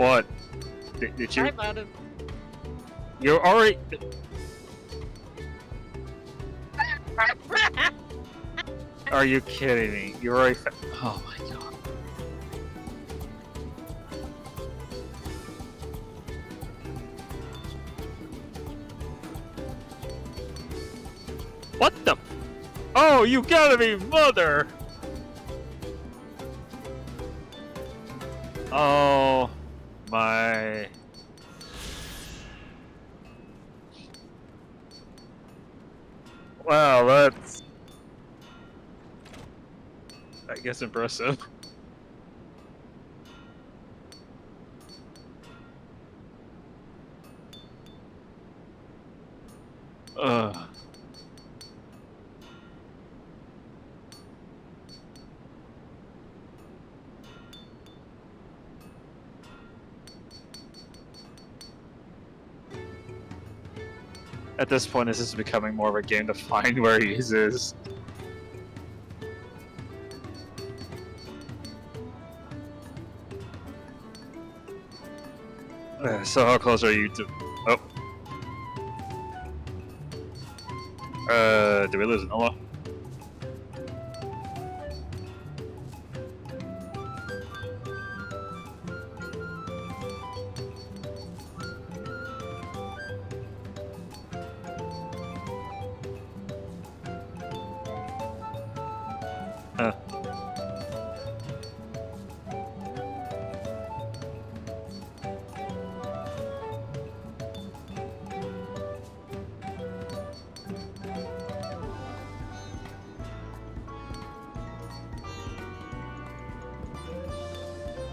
What? Did you? I found him. You're already. Are you kidding me? You're already. Oh my god. What the? Oh, you gotta be mother! Oh my. Wow, that's, I guess, impressive. Ugh. At this point, this is becoming more of a game to find where he is. So how close are you to... Oh. Do we lose Noah?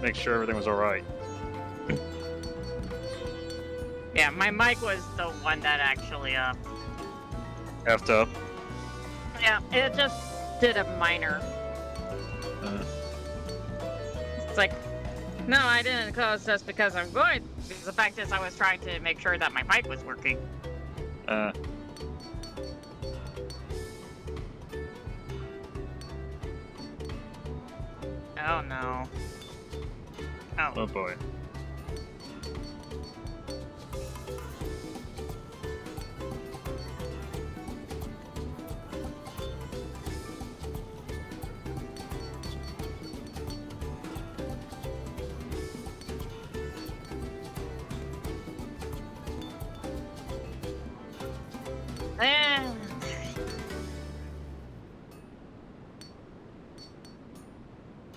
Make sure everything was alright. Yeah, my mic was the one that actually, Effed up. yeah, it just did a minor. It's like, no, I didn't close this because I'm going. Because the fact is, I was trying to make sure that my mic was working. Oh no. Oh boy.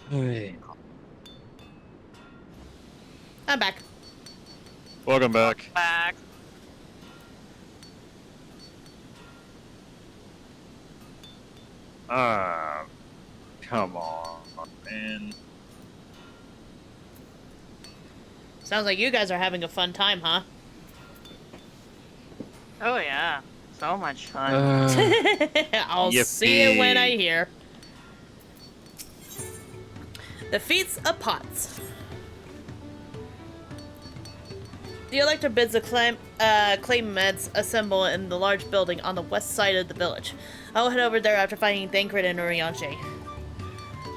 Hey. I'm back. Welcome back. Back. Ah, come on, man. Sounds like you guys are having a fun time, huh? Oh yeah, so much fun. I'll see it when I hear. The feats of pots. The elector bids the claimants assemble in the large building on the west side of the village. I will head over there after finding Thancred and Urianche.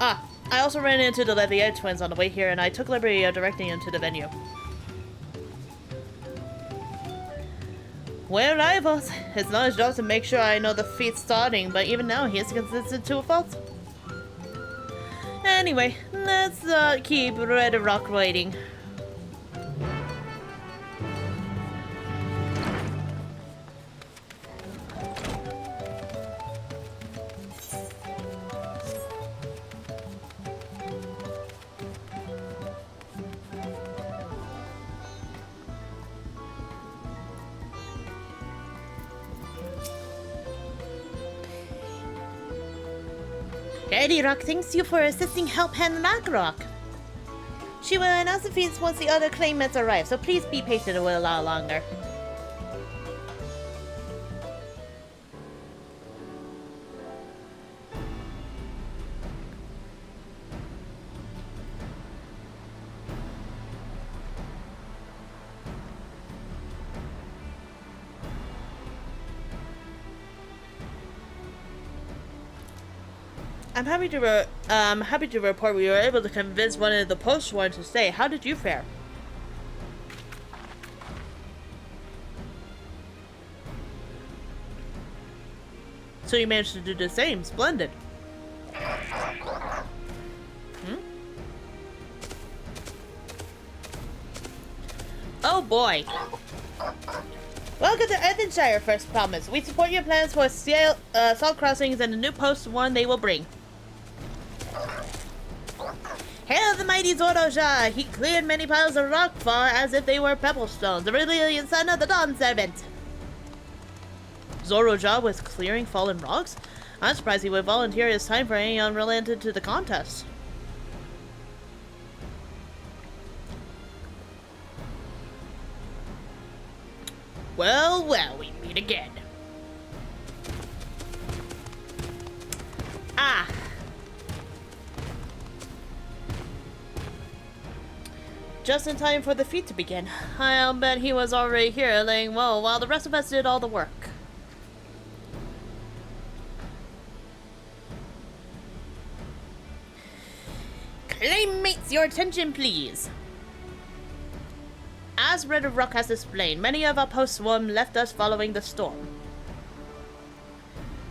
I also ran into the Levier twins on the way here, and I took liberty of directing them to the venue. When rivals, it's not his job to make sure I know the feats starting, but even now he is consistent to a fault. Anyway, let's keep Red Rock waiting. Lady Rock thanks you for assisting help hand Rock. She will announce the feats once the other claimants arrive, so please be patient a little longer. I'm happy to report we were able to convince one of the post-sworn to stay. How did you fare? So you managed to do the same. Splendid. Oh boy. Welcome to Earthenshire, First Promise. We support your plans for salt crossings and the new post-1 they will bring. Hail the mighty Zoroja! He cleared many piles of rock far as if they were pebble stones, the brilliant son of the Dawn Servant. Zoroja was clearing fallen rocks? I'm surprised he would volunteer his time for anything unrelated to the contest. Well, well, we meet again. Ah. Just in time for the feat to begin. I'll bet he was already here laying low while the rest of us did all the work. Claimmates, your attention please. As Red Rock has explained, many of our post-1 left us following the storm.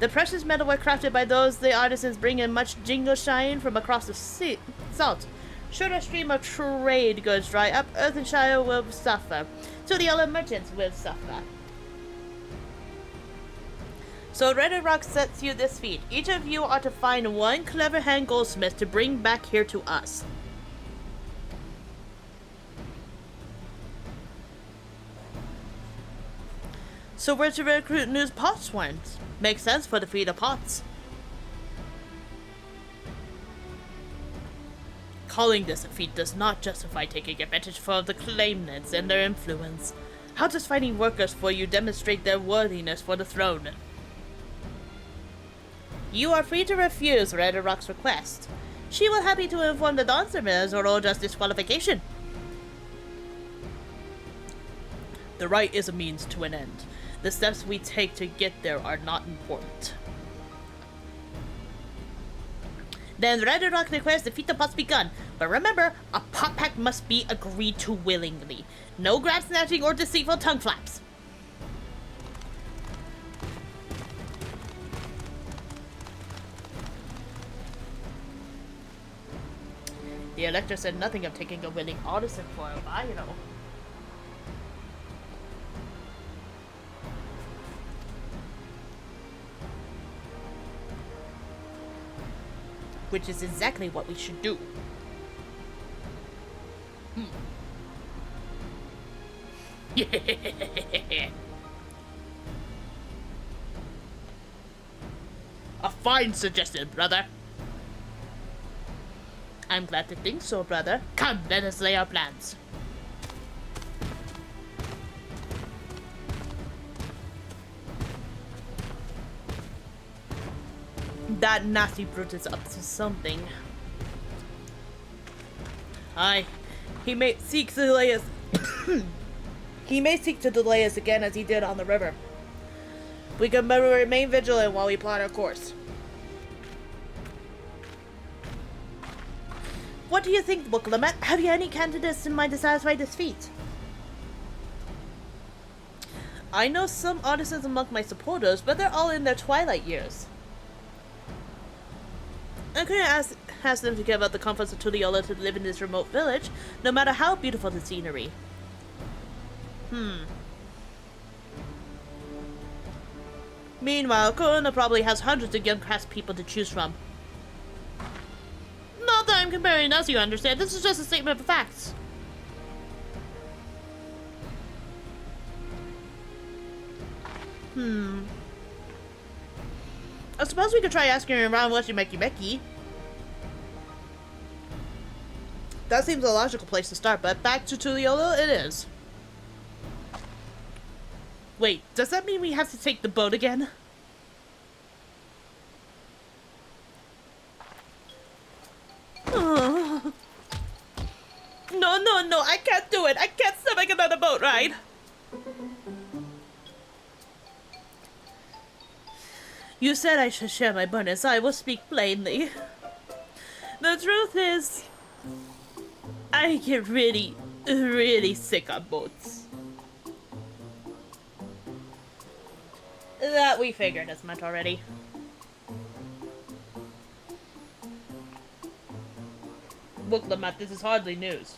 The precious metal were crafted by those the artisans bring in much jingle shine from across the sea. Salt. Should a stream of trade goods dry up, Earthenshire will suffer. So the other merchants will suffer. So Red Rock sets you this feat. Each of you are to find one clever hand goldsmith to bring back here to us. So we're to recruit new pot swarms. Makes sense for the feat of pots. Calling this a feat does not justify taking advantage of the claimants and their influence. How does finding workers for you demonstrate their worthiness for the throne? You are free to refuse Red Rock's request. She will happy to inform the Dawn Servant or Oroja's disqualification. The right is a means to an end. The steps we take to get there are not important. Then Red Rock requires the feat of pots begun. But remember, a pot pact must be agreed to willingly. No grab snatching or deceitful tongue flaps. The Elector said nothing of taking a willing artisan for a while, you know. Which is exactly what we should do. A fine suggestion, brother. I'm glad to think so, brother. Come, let us lay our plans. That nasty brute is up to something. Aye, he may seek to delay us. He may seek to delay us again as he did on the river. We can better remain vigilant while we plot our course. What do you think, Booklemet? Have you any candidates in mind to satisfy this feat? I know some artisans among my supporters, but they're all in their twilight years. I couldn't ask them to give up the comforts of Tuliola to live in this remote village, no matter how beautiful the scenery. Meanwhile, Corona probably has hundreds of young craftspeople to choose from. Not that I'm comparing us, you understand. This is just a statement of facts. I suppose we could try asking around what you Meki. That seems a logical place to start, but back to Tuliola it is. Wait, does that mean we have to take the boat again? Oh. No, I can't do it. I can't stomach another boat ride. You said I should share my burdens. I will speak plainly. The truth is, I get really, really sick on boats. That we figured as much already. Look, Lamette, this is hardly news.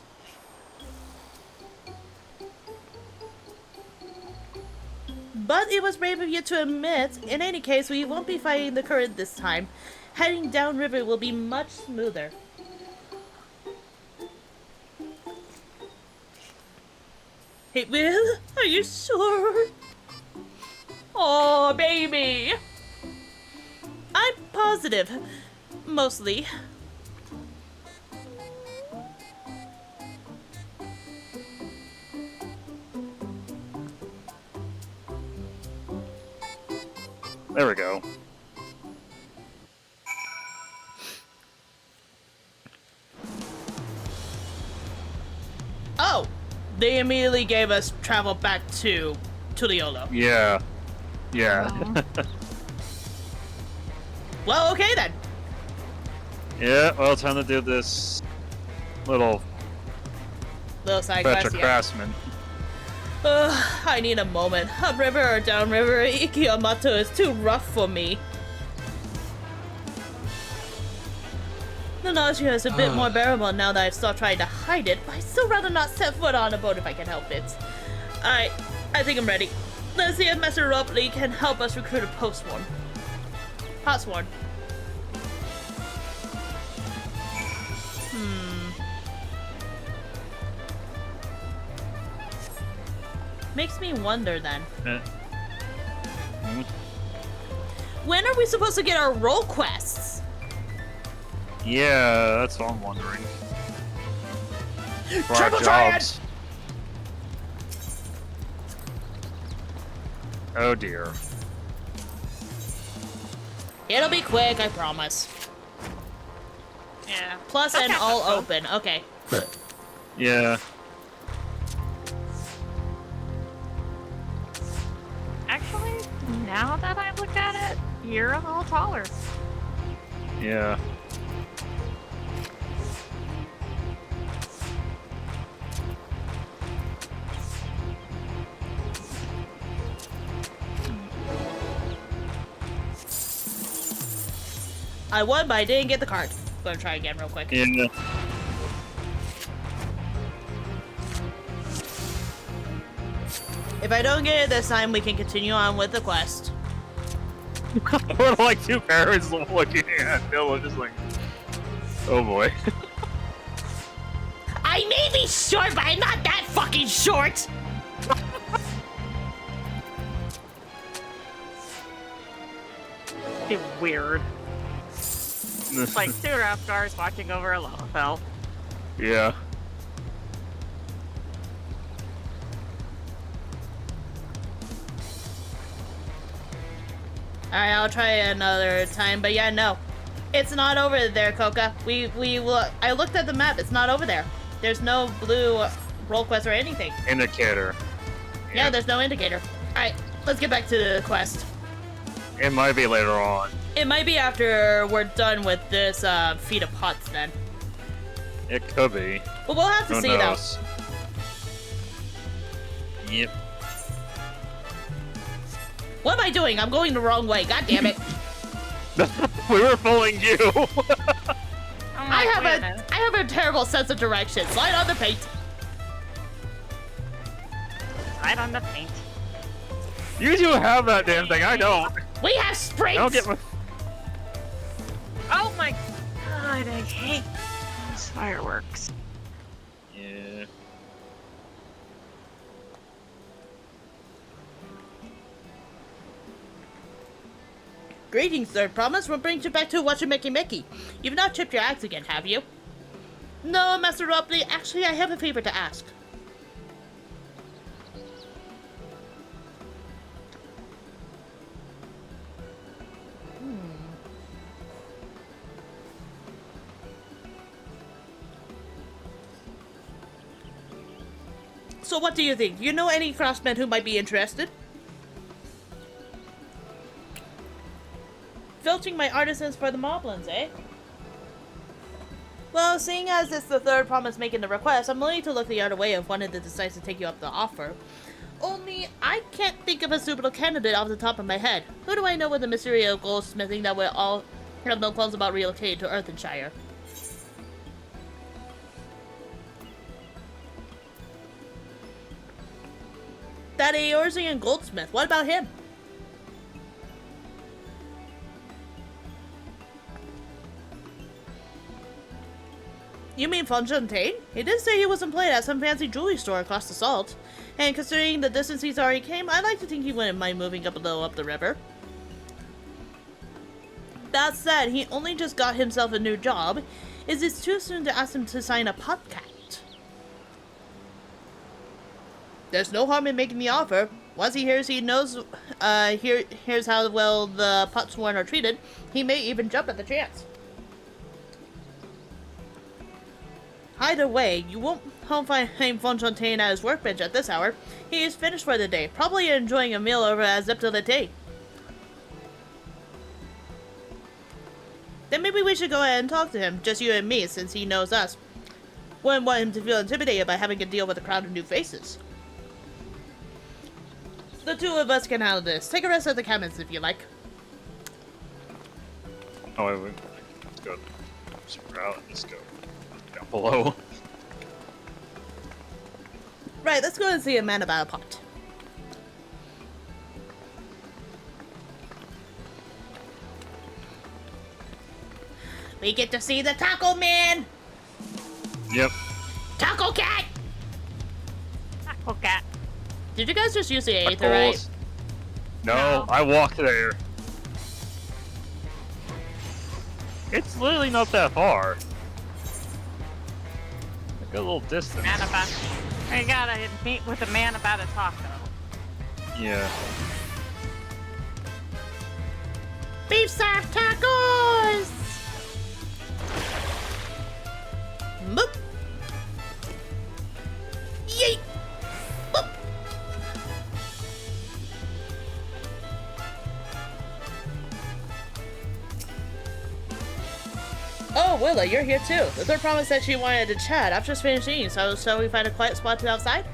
But it was brave of you to admit. In any case, we won't be fighting the current this time. Heading downriver will be much smoother. Hey, Will, are you sure? Oh, baby. I'm positive. Mostly. There we go. Oh, they immediately gave us travel back to Tuliolo. Yeah. Yeah. Well, okay then. Yeah, well, time to do this little Little side fetch quest, a yeah. craftsman. I need a moment. Upriver or downriver, Ikiyamato is too rough for me. The nausea is a bit more bearable now that I've stopped trying to hide it, but I'd still rather not set foot on a boat if I can help it. I think I'm ready. Let's see if Master Robley can help us recruit a post-sworn. Potsworn. Makes me wonder then. When are we supposed to get our role quests? Yeah, that's what I'm wondering. For our Triple Triad! jobs. Oh dear. It'll be quick, I promise. Yeah. Plus and Okay, all that's cool. open. Okay. Yeah. Actually, now that I look at it, you're a little taller. Yeah. I won, but I didn't get the card. Gonna try again real quick. Yeah. If I don't get it this time, we can continue on with the quest. We're like two parents looking at Bill, just like, oh boy. I may be short, but I'm not that fucking short! It's weird. Like two Raptors watching over a lava fell. Yeah. Alright, I'll try another time, but yeah, no. It's not over there, Coca. I looked at the map, it's not over there. There's no blue roll quest or anything. Indicator. Yeah, there's no indicator. Alright, let's get back to the quest. It might be later on. It might be after we're done with this feed of pots then. It could be. But we'll have to Who see knows? Yep. though. What am I doing? I'm going the wrong way. God damn it. We were fooling you. I'm like, wait a minute. I have a terrible sense of direction. Slide on the paint. Right on the paint. You do have that damn thing. I don't. We have springs. I don't get my. Oh my god, I hate those fireworks. Yeah. Greetings, Third Promise. We'll bring you back to Wachimeki. You've not chipped your axe again, have you? No, Master Robley. Actually, I have a favor to ask. So what do you think? You know any craftsmen who might be interested? Filching my artisans for the moblins, eh? Well, seeing as it's the Third Promise making the request, I'm willing to look the other way if one of them decides to take you up the offer. Only, I can't think of a suitable candidate off the top of my head. Who do I know with the mystery of goldsmithing that will all have no qualms about relocating to Earthenshire? That Eorzean goldsmith, what about him? You mean Fontaine? He did say he was employed at some fancy jewelry store across the salt. And considering the distance he's already came, I'd like to think he wouldn't mind moving up a little up the river. That said, he only just got himself a new job. Is it too soon to ask him to sign a podcast? There's no harm in making the offer. Once he hears hears how well the Potsworn are treated, he may even jump at the chance. Either way, you won't find Fontaine at his workbench at this hour. He is finished for the day, probably enjoying a meal over at Zeptelete. Then maybe we should go ahead and talk to him, just you and me, since he knows us. Wouldn't want him to feel intimidated by having to deal with a crowd of new faces. The two of us can handle this. Take a rest at the cabins if you like. Oh, wait. Let's go super out and just go down below. Right, let's go and see a man about a pot. We get to see the Taco Man! Yep. Taco Cat! Taco cat. Did you guys just use the Aether, right? No, I walked there. It's literally not that far. Like a little distance. Man about. I gotta meet with a man about a taco. Yeah. Beef soft tacos! Boop! Yeet! Boop! Oh, Willa, you're here too. The third promised that she wanted to chat. I've just finished eating, so shall we find a quiet spot to outside?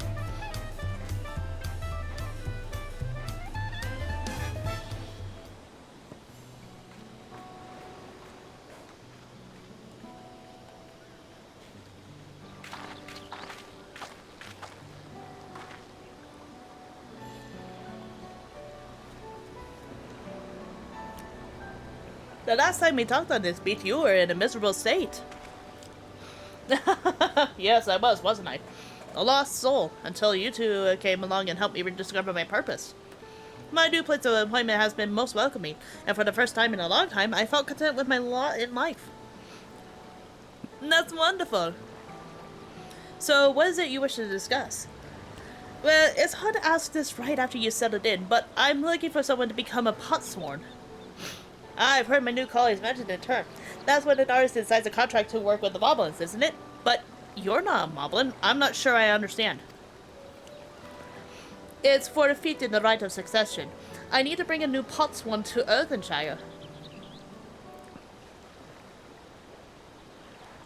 The last time we talked on this beach, you were in a miserable state. Yes, I was, wasn't I? A lost soul, until you two came along and helped me rediscover my purpose. My new place of employment has been most welcoming, and for the first time in a long time, I felt content with my lot in life. That's wonderful. So, what is it you wish to discuss? Well, it's hard to ask this right after you settled in, but I'm looking for someone to become a potsworn. I've heard my new colleagues mention the term. That's when an artist signs a contract to work with the Moblins, isn't it? But you're not a Moblin. I'm not sure I understand. It's for a feat in the right of succession. I need to bring a new Potsworn to Earthenshire.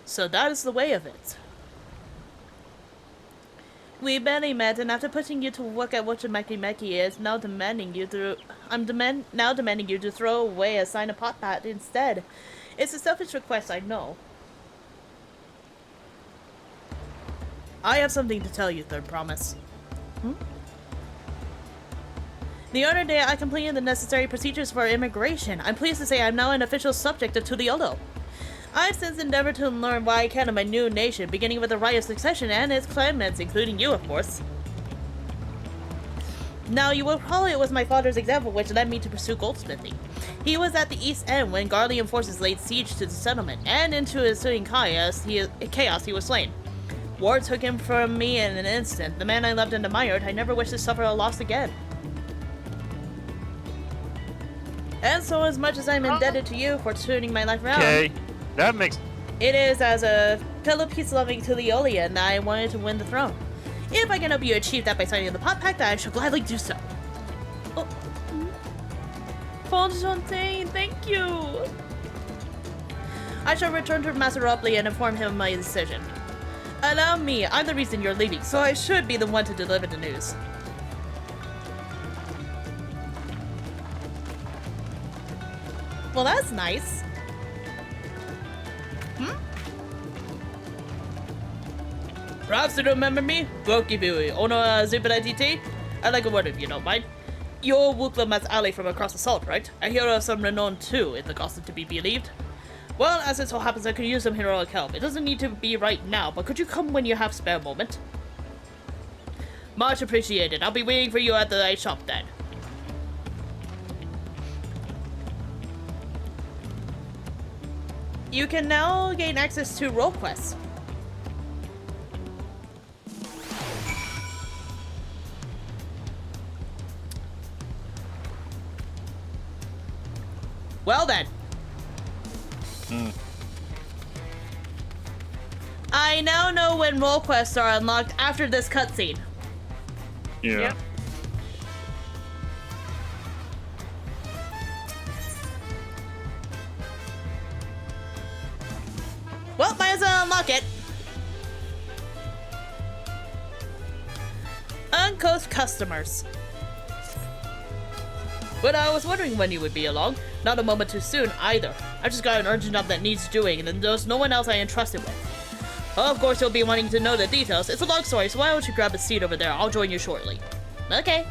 So that is the way of it. We barely met, and after putting you to work at what your Meki is, now demanding you to throw away a sign of pot pat instead. It's a selfish request, I know. I have something to tell you, Third Promise. The other day, I completed the necessary procedures for immigration. I'm pleased to say I'm now an official subject of Tuliolo. I've since endeavored to learn what I can of my new nation, beginning with the right of succession and its claimants, including you, of course. Now, you will probably it was my father's example which led me to pursue goldsmithing. He was at the East End when Garlean forces laid siege to the settlement, and into ensuing chaos he was slain. War took him from me in an instant. The man I loved and admired, I never wish to suffer a loss again. And so, as much as I'm indebted to you for turning my life around... Okay, that makes... It is as a fellow peace-loving Tuliolian that I wanted to win the throne. If I can help you achieve that by signing the Pot Pact, I shall gladly do so. Oh. Fontaine, thank you! I shall return to Master Robley and inform him of my decision. Allow me, I'm the reason you're leaving, so I should be the one to deliver the news. Well, that's nice. Perhaps you remember me? Gokibu, Ono Zubaratiti? I'd like a word if you don't mind. You're Wuklamat's ally from across the salt, right? A hero of some renown too, if the gossip to be believed. Well, as it so happens, I could use some heroic help. It doesn't need to be right now, but could you come when you have spare moment? Much appreciated. I'll be waiting for you at the ice shop then. You can now gain access to role quests. Well then. I now know when role quests are unlocked after this cutscene. Yeah. Yep. Well, might as well unlock it. Uncoast customers. But I was wondering when you would be along. Not a moment too soon, either. I just got an urgent job that needs doing, and then there's no one else I entrusted with. Of course, you'll be wanting to know the details. It's a long story, so why don't you grab a seat over there? I'll join you shortly. Okay.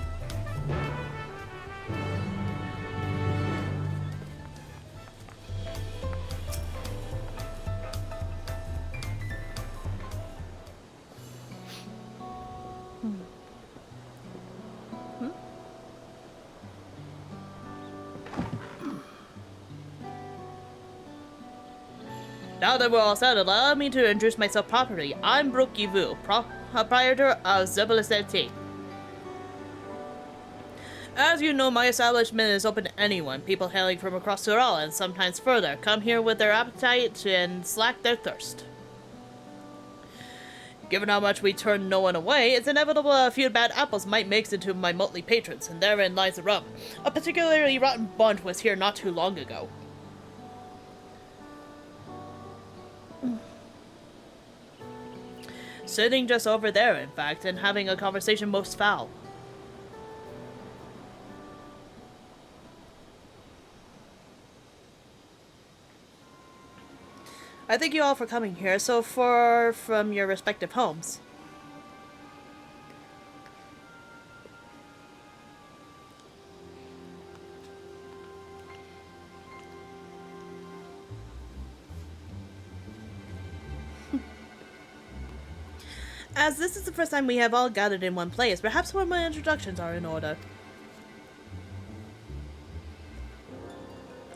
Now that we're all set, allow me to introduce myself properly. I'm Brooke Yivu, proprietor of Zebulus. As you know, my establishment is open to anyone. People hailing from across Ural and sometimes further come here with their appetite and slack their thirst. Given how much we turn no one away, it's inevitable a few bad apples might mix into my motley patrons, and therein lies the rub. A particularly rotten bunch was here not too long ago. Sitting just over there, in fact, and having a conversation most foul. I thank you all for coming here so far from your respective homes. As this is the first time we have all gathered in one place, perhaps one of my introductions are in order.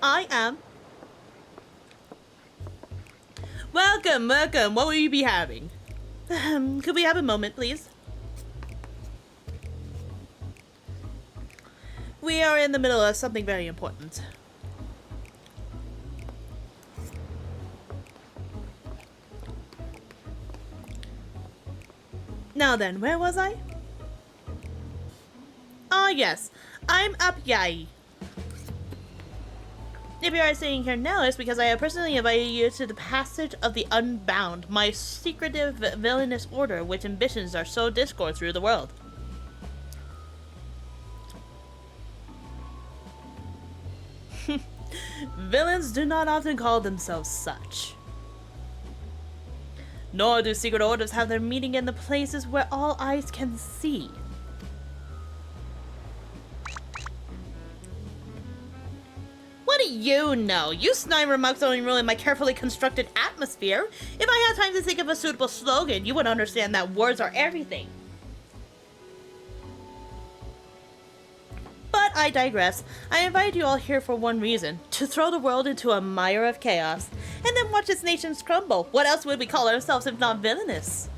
I am. Welcome, welcome. What will you be having? Could we have a moment, please? We are in the middle of something very important. Now then, where was I? Ah, yes. I'm up Yai. If you are sitting here now, it's because I have personally invited you to the Passage of the Unbound, my secretive villainous order which ambitions are so discord through the world. Villains do not often call themselves such. Nor do secret orders have their meeting in the places where all eyes can see. What do you know? You snide remarks only ruin my carefully constructed atmosphere. If I had time to think of a suitable slogan, you would understand that words are everything. But I digress. I invited you all here for one reason, to throw the world into a mire of chaos, and then watch its nations crumble. What else would we call ourselves if not villainous?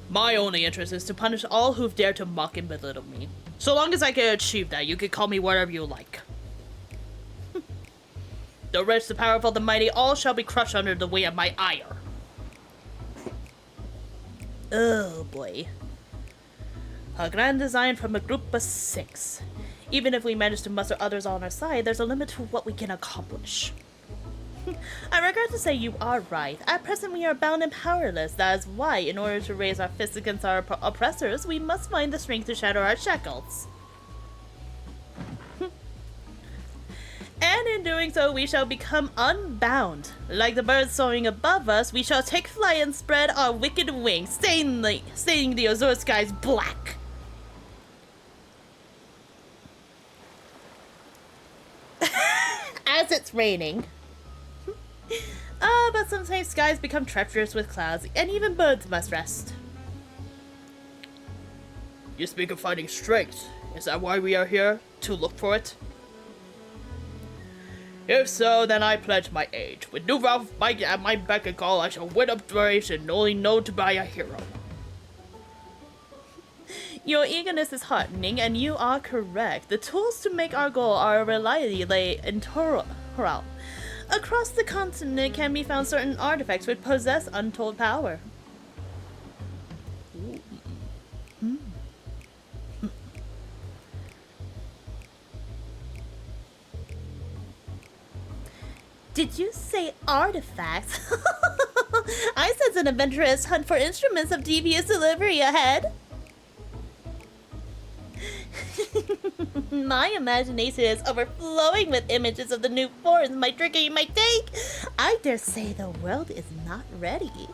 My only interest is to punish all who've dared to mock and belittle me. So long as I can achieve that, you can call me whatever you like. The rich, the powerful, the mighty, all shall be crushed under the weight of my ire. Oh boy. A grand design from a group of 6. Even if we manage to muster others on our side, there's a limit to what we can accomplish. I regret to say you are right. At present we are bound and powerless. That is why, in order to raise our fists against our oppressors, we must find the strength to shatter our shackles. And in doing so, we shall become unbound. Like the birds soaring above us, we shall take flight and spread our wicked wings, staining the azure skies black. As it's raining. But sometimes skies become treacherous with clouds, and even birds must rest. You speak of finding strength. Is that why we are here? To look for it? If so, then I pledge my aid. With New Ralph Mike at my beck and call, I shall win up duration, only known to be a hero. Your eagerness is heartening, and you are correct. The tools to make our goal are reliably lay in Toral. Across the continent can be found certain artifacts which possess untold power. Did you say artifacts? I sense an adventurous hunt for instruments of devious delivery ahead. My imagination is overflowing with images of the new forms my trickery might take. I dare say the world is not ready.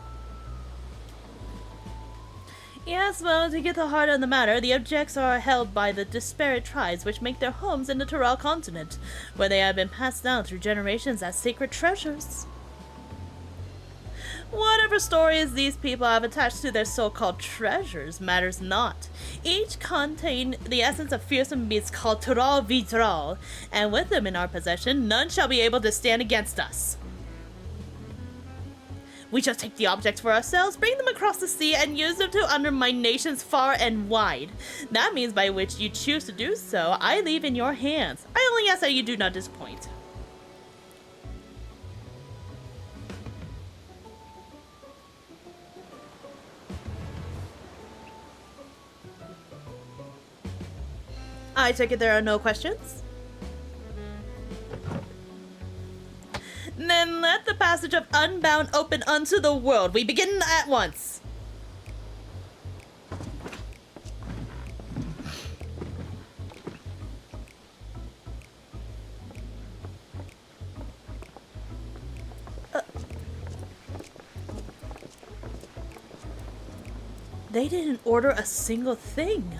Yes, well, to get the heart of the matter, the objects are held by the disparate tribes which make their homes in the Toral continent, where they have been passed down through generations as sacred treasures. Whatever stories these people have attached to their so-called treasures matters not. Each contain the essence of fearsome beasts called Toral Vitral, and with them in our possession, none shall be able to stand against us. We shall take the objects for ourselves, bring them across the sea, and use them to undermine nations far and wide. That means by which you choose to do so, I leave in your hands. I only ask that you do not disappoint. I take it there are no questions? Then let the passage of Unbound open unto the world. We begin at once. They didn't order a single thing.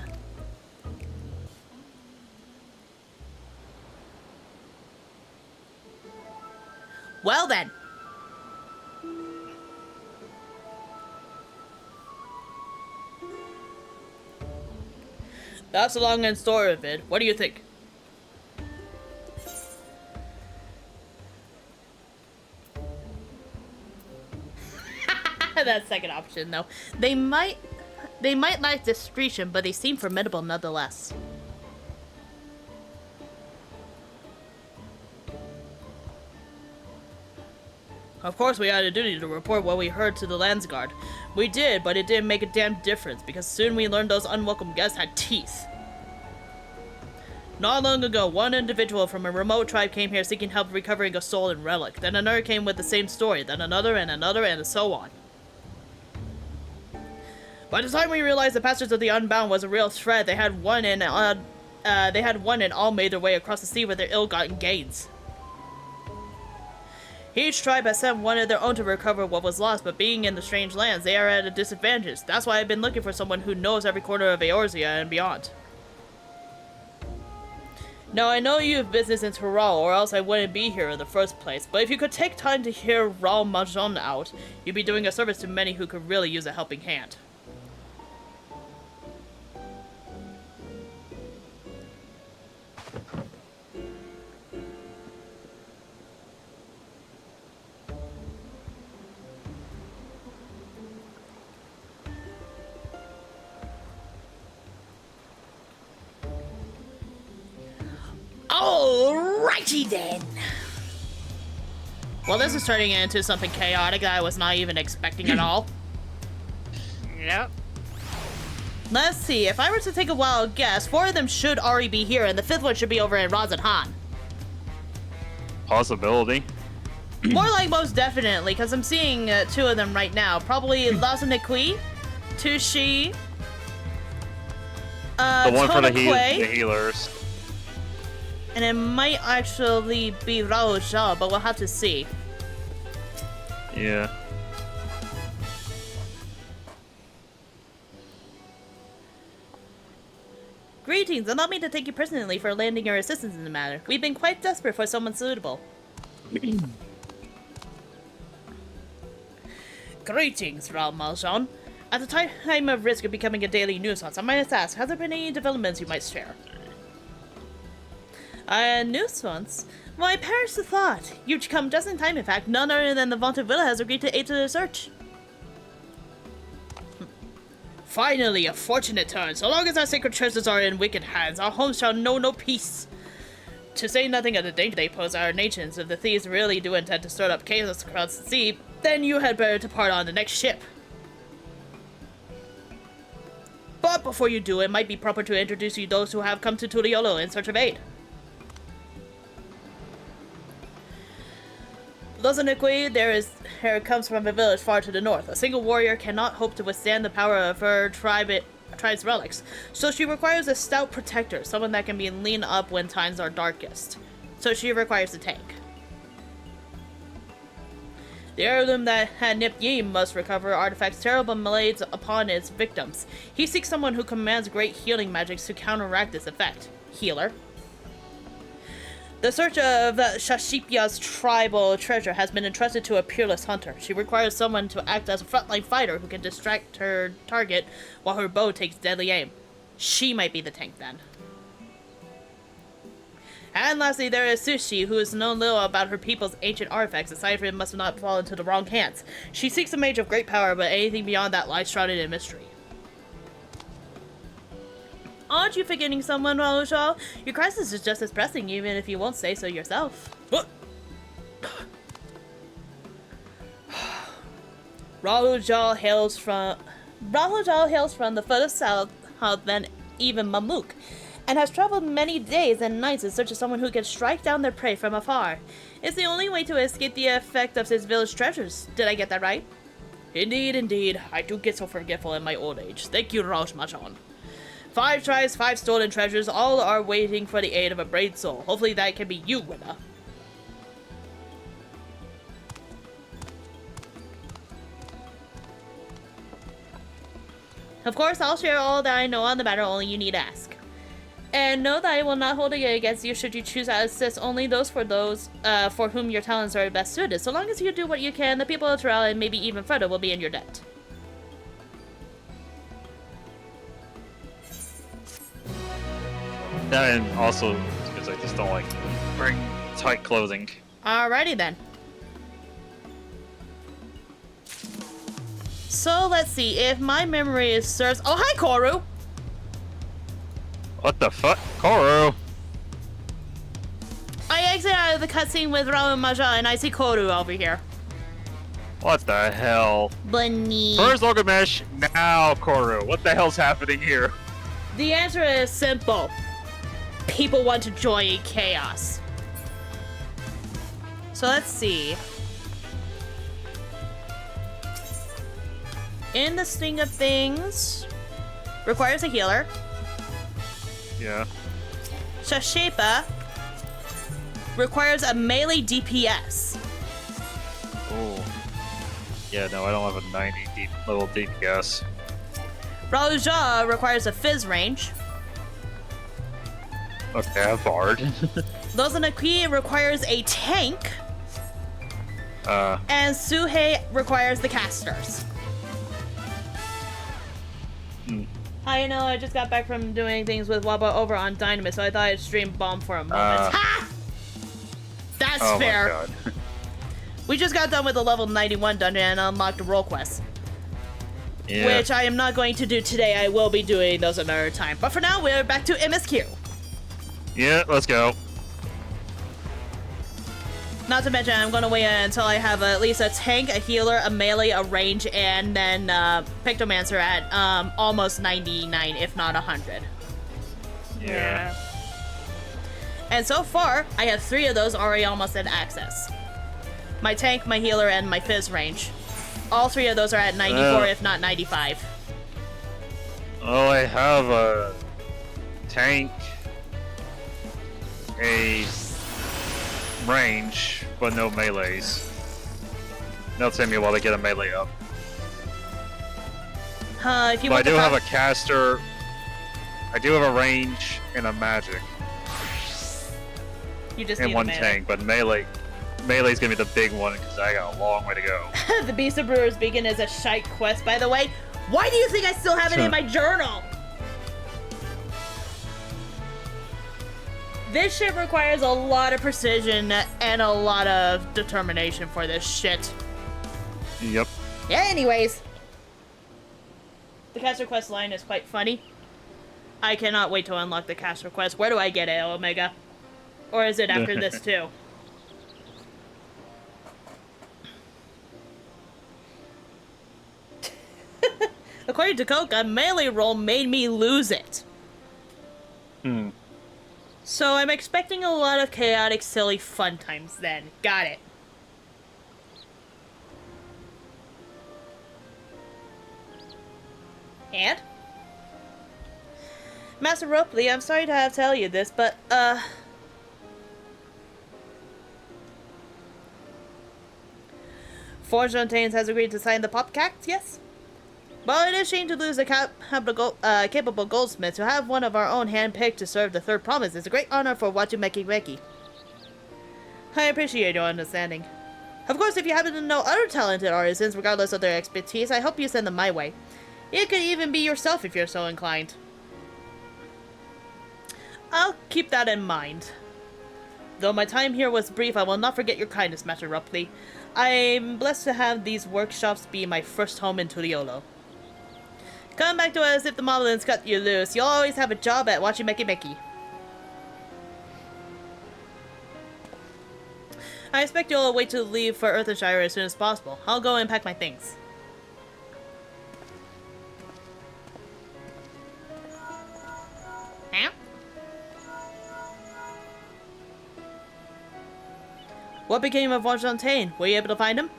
Well then. That's the long end story of it. What do you think? That second option, though. They might lack discretion, but they seem formidable nonetheless. Of course we had a duty to report what we heard to the Landsguard. We did, but it didn't make a damn difference, because soon we learned those unwelcome guests had teeth. Not long ago, one individual from a remote tribe came here seeking help recovering a soul and relic. Then another came with the same story, then another, and so on. By the time we realized the Pastors of the Unbound was a real threat, they had one and all made their way across the sea with their ill-gotten gains. Each tribe has sent one of their own to recover what was lost, but being in the strange lands, they are at a disadvantage. That's why I've been looking for someone who knows every corner of Eorzea and beyond. Now, I know you have business in Toral, or else I wouldn't be here in the first place, but if you could take time to hear Raul Majon out, you'd be doing a service to many who could really use a helping hand. Alrighty then. Well, this is turning into something chaotic that I was not even expecting at all. Yep. Let's see, if I were to take a wild guess, 4 of them should already be here, and the 5th one should be over in Razan. Possibility. More like most definitely, because I'm seeing 2 of them right now. Probably LazaNekwe, Tushi, the one for the Tonakwe. healers. And it might actually be Raoul Zhao, but we'll have to see. Yeah. Greetings, allow me to thank you personally for lending your assistance in the matter. We've been quite desperate for someone suitable. Greetings, Raoul Maljean. At the time of risk of becoming a daily nuisance, I might ask, has there been any developments you might share? A nuisance? Well, I perish the thought. You've come just in time, in fact. None other than the vaunted Villa has agreed to aid to the search. Finally, a fortunate turn. So long as our sacred treasures are in wicked hands, our homes shall know no peace. To say nothing of the danger they pose our nations, if the thieves really do intend to stir up chaos across the sea, then you had better depart on the next ship. But before you do, it might be proper to introduce you those who have come to Turiolo in search of aid. Here comes from a village far to the north. A single warrior cannot hope to withstand the power of her tribe's relics, so she requires a stout protector, someone that can be leaned up when times are darkest. So she requires a tank. The heirloom that had nipped Yi must recover artifacts terrible malades upon its victims. He seeks someone who commands great healing magics to counteract this effect. Healer. The search of Shashipia's tribal treasure has been entrusted to a peerless hunter. She requires someone to act as a frontline fighter who can distract her target while her bow takes deadly aim. She might be the tank then. And lastly, there is Sushi, who has known little about her people's ancient artifacts, aside from it must not fall into the wrong hands. She seeks a mage of great power, but anything beyond that lies shrouded in mystery. Aren't you forgetting someone, Raoul Zhao? Your crisis is just as pressing, even if you won't say so yourself. What? Raoul Zhao hails from the furthest south than even Mamuk, and has traveled many days and nights in search of someone who can strike down their prey from afar. It's the only way to escape the effect of his village treasures. Did I get that right? Indeed, indeed. I do get so forgetful in my old age. Thank you, Raoul Zhao. 5 tries, 5 stolen treasures, all are waiting for the aid of a brave soul. Hopefully that can be you, winner. Of course, I'll share all that I know on the matter, only you need ask. And know that I will not hold it against you should you choose to assist only those for whom your talents are best suited. So long as you do what you can, the people of Terrell and maybe even further will be in your debt. That and also because I just don't like wearing tight clothing. Alrighty then. So let's see if my memory serves. Oh, hi, Koru. What the fuck, Koru? I exit out of the cutscene with Raoul Maja and I see Koru over here. What the hell? Bunny. First Gilgamesh, now Koru. What the hell's happening here? The answer is simple. People want to join chaos. So let's see. In the Sting of Things, requires a healer. Yeah. Shashepa requires a melee DPS. Oh. Yeah, no, I don't have a 90 level DPS. Raoja requires a fizz range. Okay, I have Bard. Lozanaki requires a tank. And Suhei requires the casters. I know, I just got back from doing things with Waba over on Dynamite, so I thought I'd stream Bomb for a moment. Ha! That's fair. My God. We just got done with the level 91 dungeon and unlocked the role quest. Yeah. Which I am not going to do today. I will be doing those another time. But for now, we're back to MSQ. Yeah, let's go. Not to mention, I'm going to wait until I have at least a tank, a healer, a melee, a range, and then Pictomancer at almost 99, if not 100. Yeah. And so far, I have 3 of those already almost in access. My tank, my healer, and my fizz range. All 3 of those are at 94, if not 95. Oh, I have a tank. a range, but no melees. That'll take me a while to get a melee up. If you but I want do have a caster. I do have a range and a magic. You just and need one melee. tank, but melee's gonna be the big one because I got a long way to go. The Beast of Brewer's Beacon is a shite quest, by the way. Why do you think I still have it in my journal? This shit requires a lot of precision and a lot of determination for this shit. Yep. Yeah, anyways. The caster quest line is quite funny. I cannot wait to unlock the caster quest. Where do I get it, Omega? Or is it after this too? According to Coca, melee roll made me lose it. So I'm expecting a lot of chaotic, silly fun times then. Got it. And? Master Ropley, I'm sorry to have to tell you this, but, Forge Untamed has agreed to sign the Popcact, yes? Well, it is a shame to lose a capable goldsmith. To have one of our own handpicked to serve the third promise is a great honor for Wachumeki. I appreciate your understanding. Of course, if you happen to know other talented artisans, regardless of their expertise, I hope you send them my way. It could even be yourself if you're so inclined. I'll keep that in mind. Though my time here was brief, I will not forget your kindness, Master Rupley. I'm blessed to have these workshops be my first home in Turiolo. Come back to us if the moblins cut you loose. You'll always have a job at Wachumeki. I expect you'll wait to leave for Earthenshire as soon as possible. I'll go and pack my things. Huh? What became of Fontaine? Were you able to find him?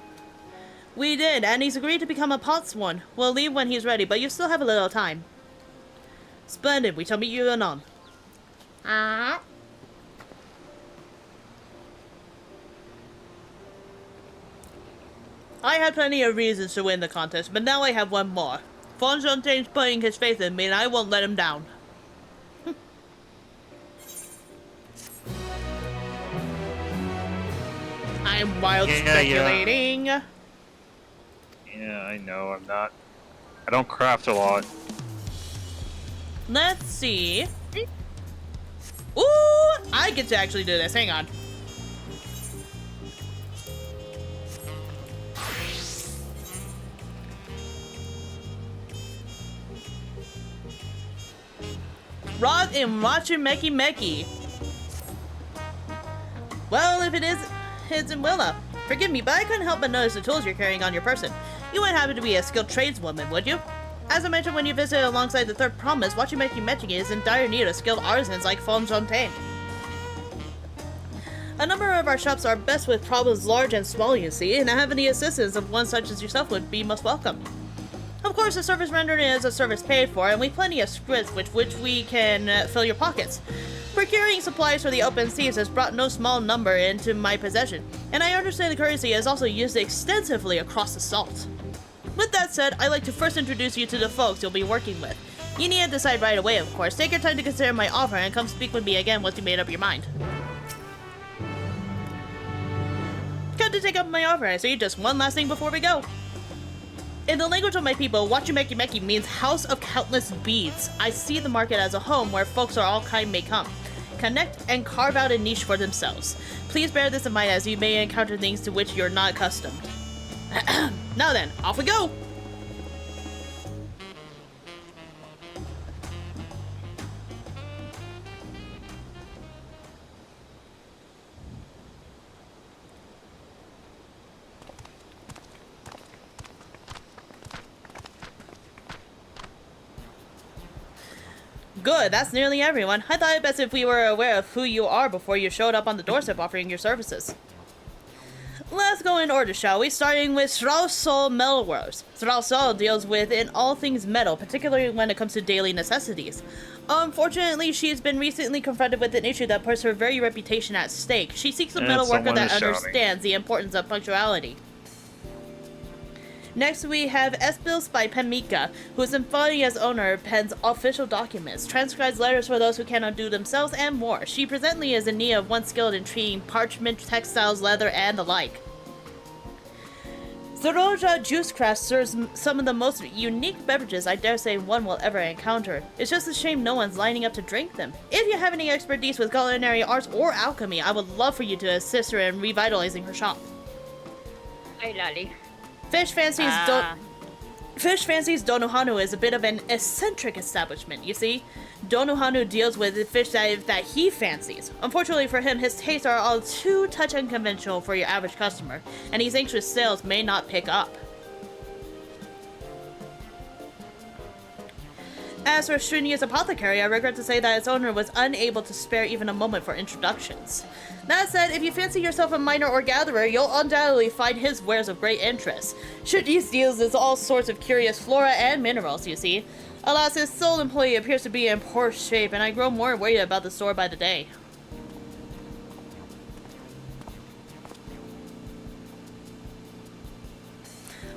We did, and he's agreed to become a Potsworn. We'll leave when he's ready, but you still have a little time. Splendid, we shall meet you anon. I had plenty of reasons to win the contest, but now I have one more. Fontaine's putting his faith in me, and I won't let him down. I'm wild speculating. Yeah, I know, I'm not. I don't craft a lot. Let's see. Ooh! I get to actually do this. Hang on. Rod in Wachumeki. Well, if it is, it's in Willa. Forgive me, but I couldn't help but notice the tools you're carrying on your person. You wouldn't happen to be a skilled tradeswoman, would you? As I mentioned when you visited alongside the third promise, Wachumeki is in dire need of skilled artisans like Fontaine. A number of our shops are best with problems large and small, you see, and having the assistance of one such as yourself would be most welcome. Of course, a service rendered is a service paid for, and we've plenty of scripts with which we can fill your pockets. Procuring supplies for the open seas has brought no small number into my possession, and I understand the currency is also used extensively across the salt. With that said, I'd like to first introduce you to the folks you'll be working with. You need to decide right away, of course. Take your time to consider my offer and come speak with me again once you made up your mind. Come to take up my offer, I see. Just one last thing before we go. In the language of my people, Wachumeki means House of Countless Beads. I see the market as a home where folks of all kind may come, connect, and carve out a niche for themselves. Please bear this in mind as you may encounter things to which you're not accustomed. Now then, off we go! Good, that's nearly everyone. I thought it best if we were aware of who you are before you showed up on the doorstep offering your services. Let's go in order, shall we? Starting with Straussol Metalworks. Straussol deals with in all things metal, particularly when it comes to daily necessities. Unfortunately, she has been recently confronted with an issue that puts her very reputation at stake. She seeks a metalworker that understands the importance of punctuality. Next, we have Espils by Pemika, who is employing as owner, pens official documents, transcribes letters for those who cannot do themselves, and more. She presently is in need of one skilled in treating parchment, textiles, leather, and the like. Zoroja Juice Craft serves some of the most unique beverages I dare say one will ever encounter. It's just a shame no one's lining up to drink them. If you have any expertise with culinary arts or alchemy, I would love for you to assist her in revitalizing her shop. Hey, lolly. Fish Fancy's Donohanu is a bit of an eccentric establishment, you see. Donohanu deals with the fish that he fancies. Unfortunately for him, his tastes are all too touch unconventional for your average customer, and he's anxious sales may not pick up. As for Shrinia's Apothecary, I regret to say that its owner was unable to spare even a moment for introductions. That said, if you fancy yourself a miner or gatherer, you'll undoubtedly find his wares of great interest. Shrinia's deals with all sorts of curious flora and minerals, you see. Alas, his sole employee appears to be in poor shape, and I grow more worried about the store by the day.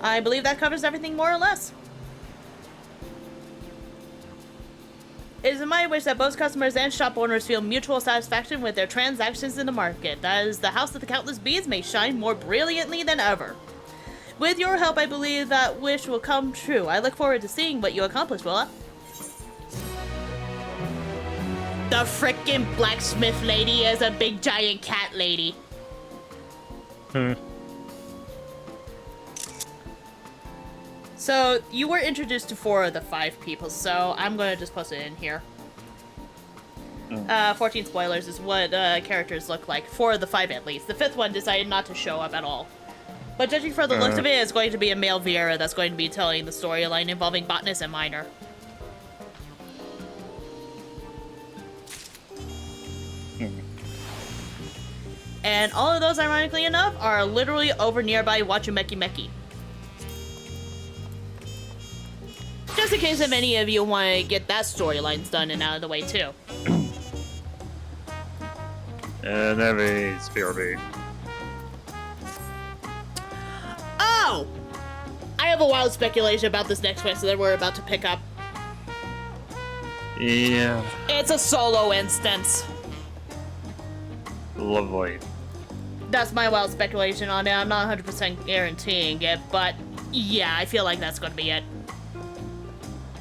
I believe that covers everything more or less. It is my wish that both customers and shop owners feel mutual satisfaction with their transactions in the market. That is, the house of the countless bees may shine more brilliantly than ever. With your help, I believe that wish will come true. I look forward to seeing what you accomplish, Willa. The frickin' blacksmith lady is a big giant cat lady. So, you were introduced to 4 of the 5 people, so I'm going to just post it in here. 14 spoilers is what characters look like. 4 of the 5 at least. The 5th one decided not to show up at all. But judging from the looks of it, it's going to be a male Vieira that's going to be telling the storyline involving botanist and miner. And all of those, ironically enough, are literally over nearby Wachumeki Meki. Just in case if any of you want to get that storylines done and out of the way too. And that means PRB. Oh! I have a wild speculation about this next quest that we're about to pick up. Yeah. It's a solo instance. Lovely. That's my wild speculation on it. I'm not 100% guaranteeing it, but yeah, I feel like that's going to be it.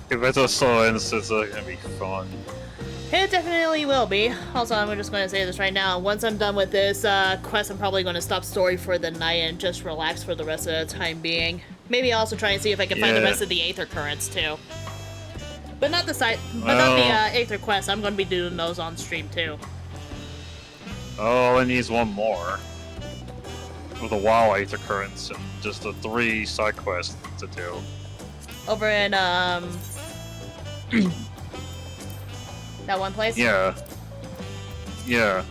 If it's a solo instance, it's gonna be fun. It definitely will be. Also, I'm just going to say this right now. Once I'm done with this quest, I'm probably going to stop story for the night and just relax for the rest of the time being. Maybe I'll also try and see if I can find the rest of the Aether currents too. But not the not the Aether quest. I'm going to be doing those on stream too. Oh, it needs one more. With the WoW Aether currents and just the 3 side quests to do. Over in that one place? Yeah. Yeah.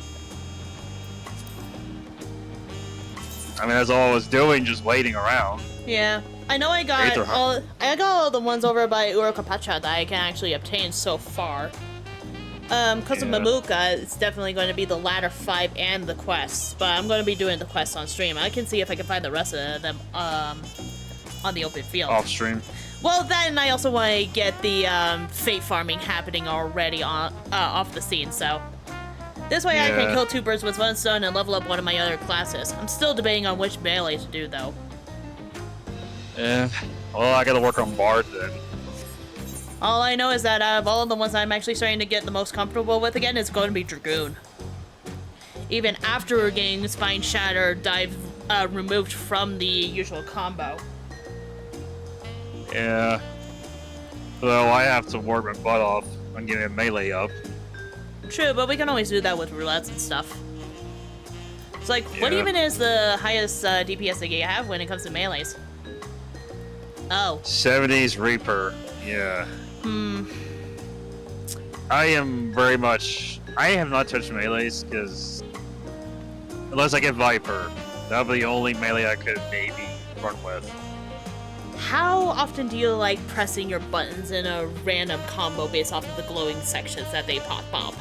I mean, that's all I was doing, just waiting around. Yeah. I know I got all the ones over by Urokapacha that I can actually obtain so far. Because of Mamuka, it's definitely going to be the latter 5 and the quests, but I'm going to be doing the quests on stream. I can see if I can find the rest of them on the open field. Off stream. Well, then I also want to get the fate farming happening already on off the scene, so this way I can kill 2 birds with 1 stone and level up one of my other classes. I'm still debating on which melee to do, though. Yeah. Well, I gotta work on Bard then. All I know is that out of all of the ones I'm actually starting to get the most comfortable with again, it's going to be Dragoon. Even after getting Spine Shatter dive removed from the usual combo. Yeah. So I have to work my butt off on getting a melee up. True, but we can always do that with roulettes and stuff. It's like, what even is the highest DPS that you have when it comes to melees? Oh. 70s Reaper. Yeah. I am very much... I have not touched melees, because... Unless I get Viper. That'd be the only melee I could maybe run with. How often do you like pressing your buttons in a random combo based off of the glowing sections that they pop up?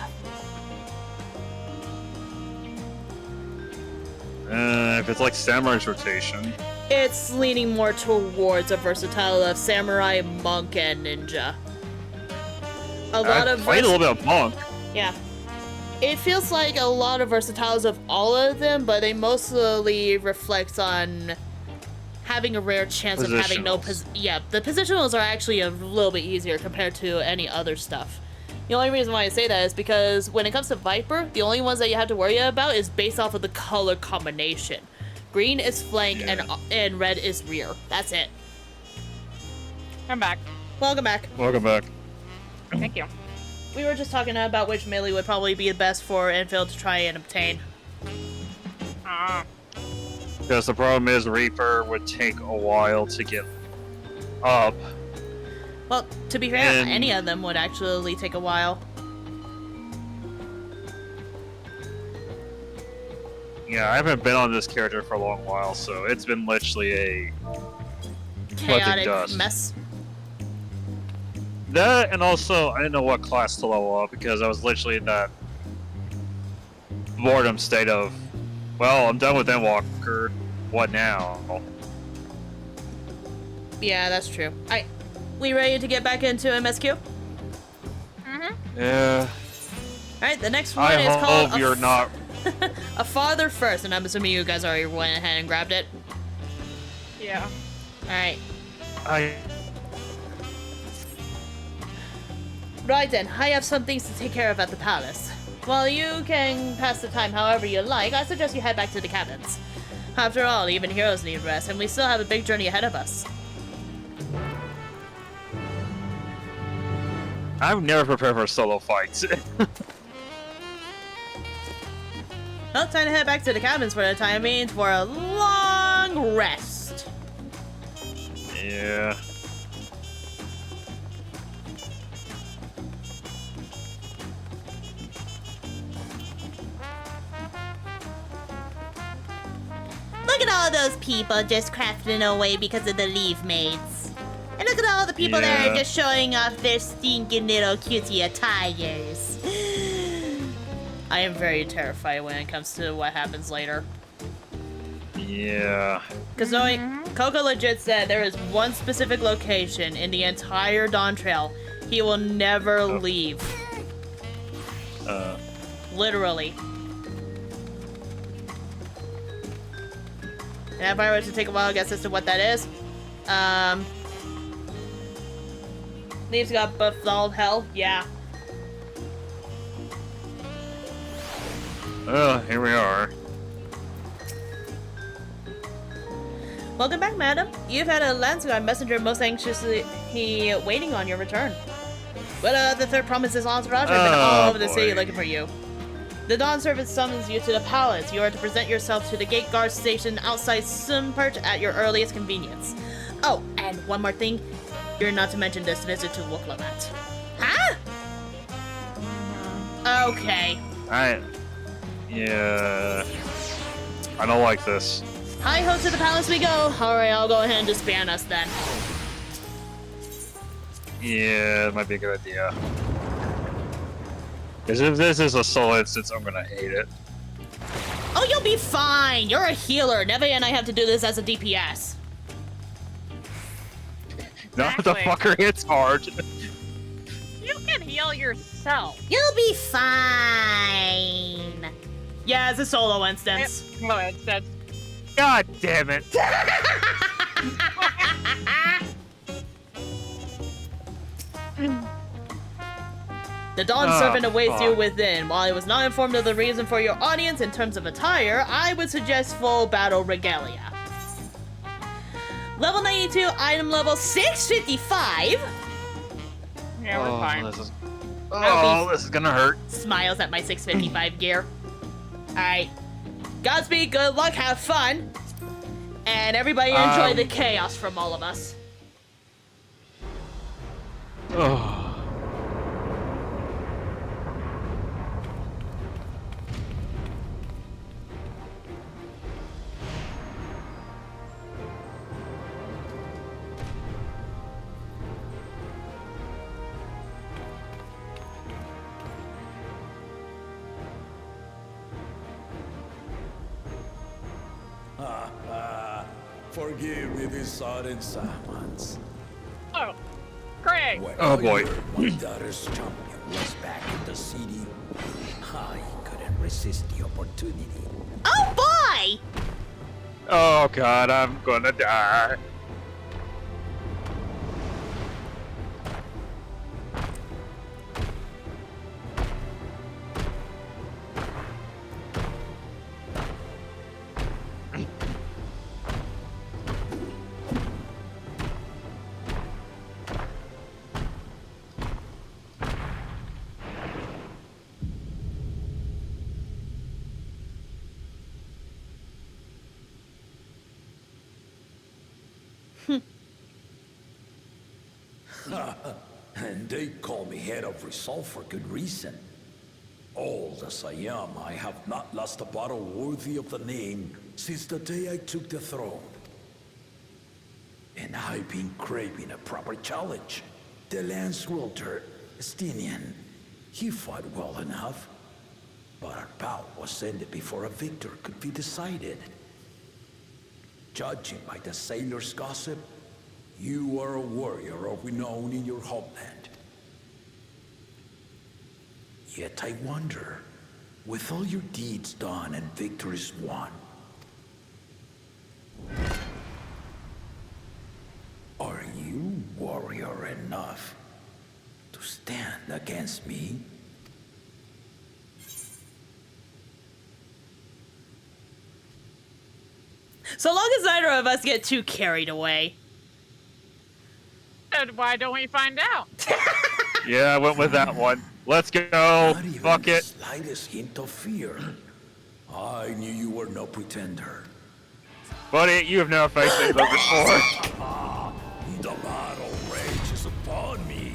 If it's like Samurai's rotation. It's leaning more towards a versatile of samurai, monk, and ninja. A lot of played a little bit of monk. Yeah. It feels like a lot of versatiles of all of them, but they mostly reflect on having a rare chance of having no yeah, the positionals are actually a little bit easier compared to any other stuff. The only reason why I say that is because when it comes to Viper, the only ones that you have to worry about is based off of the color combination. Green is flank and red is rear. That's it. I'm back. Welcome back. Welcome back. Thank you. We were just talking about which melee would probably be the best for Enfield to try and obtain. Because the problem is Reaper would take a while to get up. Well, to be fair, any of them would actually take a while. Yeah, I haven't been on this character for a long while, so it's been literally a chaotic mess. That, and also, I didn't know what class to level up because I was literally in that boredom state of, well, I'm done with Endwalker, what now? Yeah, that's true. We ready to get back into MSQ? Yeah. Alright, the next one is called... I hope you're not... A Farther First, and I'm assuming you guys already went ahead and grabbed it? Yeah. Alright. Right then, I have some things to take care of at the palace. While you can pass the time however you like, I suggest you head back to the cabins. After all, even heroes need rest, and we still have a big journey ahead of us. I've never prepared for solo fights. Well, time to head back to the cabins for the time being for a long rest. Yeah. Look at all those people just crafting away because of the leave maids. And look at all the people that are just showing off their stinking little cutie attires. I am very terrified when it comes to what happens later. Yeah. Because knowing Coco legit said there is one specific location in the entire Dawntrail he will never leave. Literally. And if I were to take a wild guess as to what that is, Leaves got buffed all hell, yeah. Well, here we are. Welcome back, madam. You've had a Landsguard messenger most anxiously waiting on your return. But the third promise's entourage have been all over the city looking for you. The Dawn Service summons you to the palace. You are to present yourself to the gate guard station outside Sunpert at your earliest convenience. Oh, and one more thing. You're not to mention this visit to Wuklamat. Huh? Okay. Yeah. I don't like this. Hi-ho to the palace we go. Alright, I'll go ahead and disband us then. Yeah, it might be a good idea. Because if this is a solo instance, I'm gonna hate it. Oh, you'll be fine. You're a healer. Neve and I have to do this as a DPS. No, the fucker hits hard. You can heal yourself. You'll be fine. Yeah, it's a solo instance. No instance. God damn it. The Dawn Servant awaits you within. While I was not informed of the reason for your audience in terms of attire, I would suggest full battle regalia. Level 92, item level 655. Yeah, we're fine. This is gonna hurt. Smiles at my 655 gear. Alright. Godspeed, good luck, have fun. And everybody enjoy the chaos from all of us. Oh. Forgive me these sudden summons. Oh, Craig. When Oh, I boy. heard my daughter's champion was back in the city, I couldn't resist the opportunity. Oh boy! Oh god, I'm gonna die. And they call me head of resolve for good reason. Old as I am, I have not lost a battle worthy of the name since the day I took the throne. And I've been craving a proper challenge. The Lance Wielder, Estinian, he fought well enough. But our bout was ended before a victor could be decided. Judging by the sailors' gossip, you are a warrior of renown in your homeland. Yet I wonder, with all your deeds done and victories won, are you warrior enough to stand against me? So long as neither of us get too carried away. And why don't we find out? Yeah, I went with that one. Let's go. Not even Fuck the it. slightest hint of fear. I knew you were no pretender. Buddy, you have never faced Aether before. The battle rages upon me.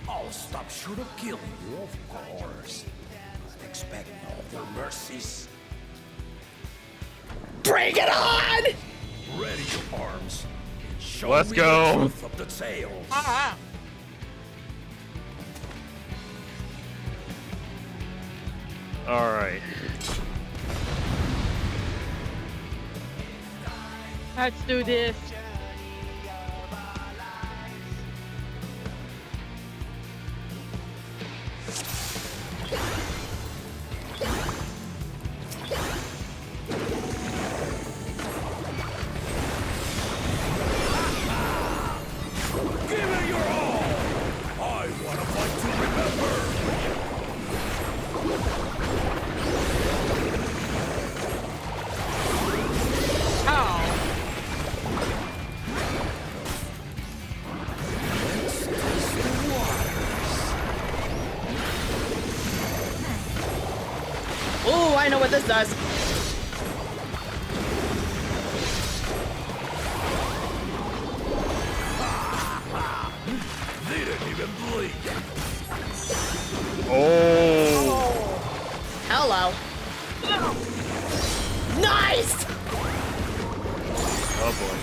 I'll stop short of killing you, of course. But expect no other mercies. Bring it on! Ready your arms. Show Let's me go. the truth of the tales. Ah, Alright. let's do this. Give it your all. I want a fight to remember. Oh, Let's test the waters. Ooh, I know what this does. Didn't even blink. Oh. Hello. Nice! Oh boy.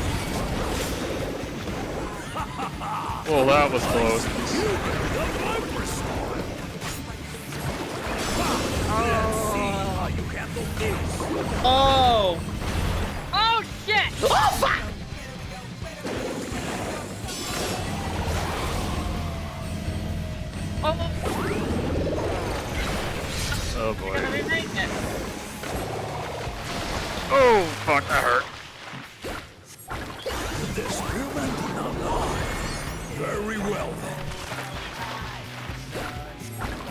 Well, that was close. Let's see how you handle this. Oh. oh shit! Oh, fuck! Oh, Oh we're gonna boy. remake it. Oh, fuck, that hurt. The spearman did not lie. Very well then.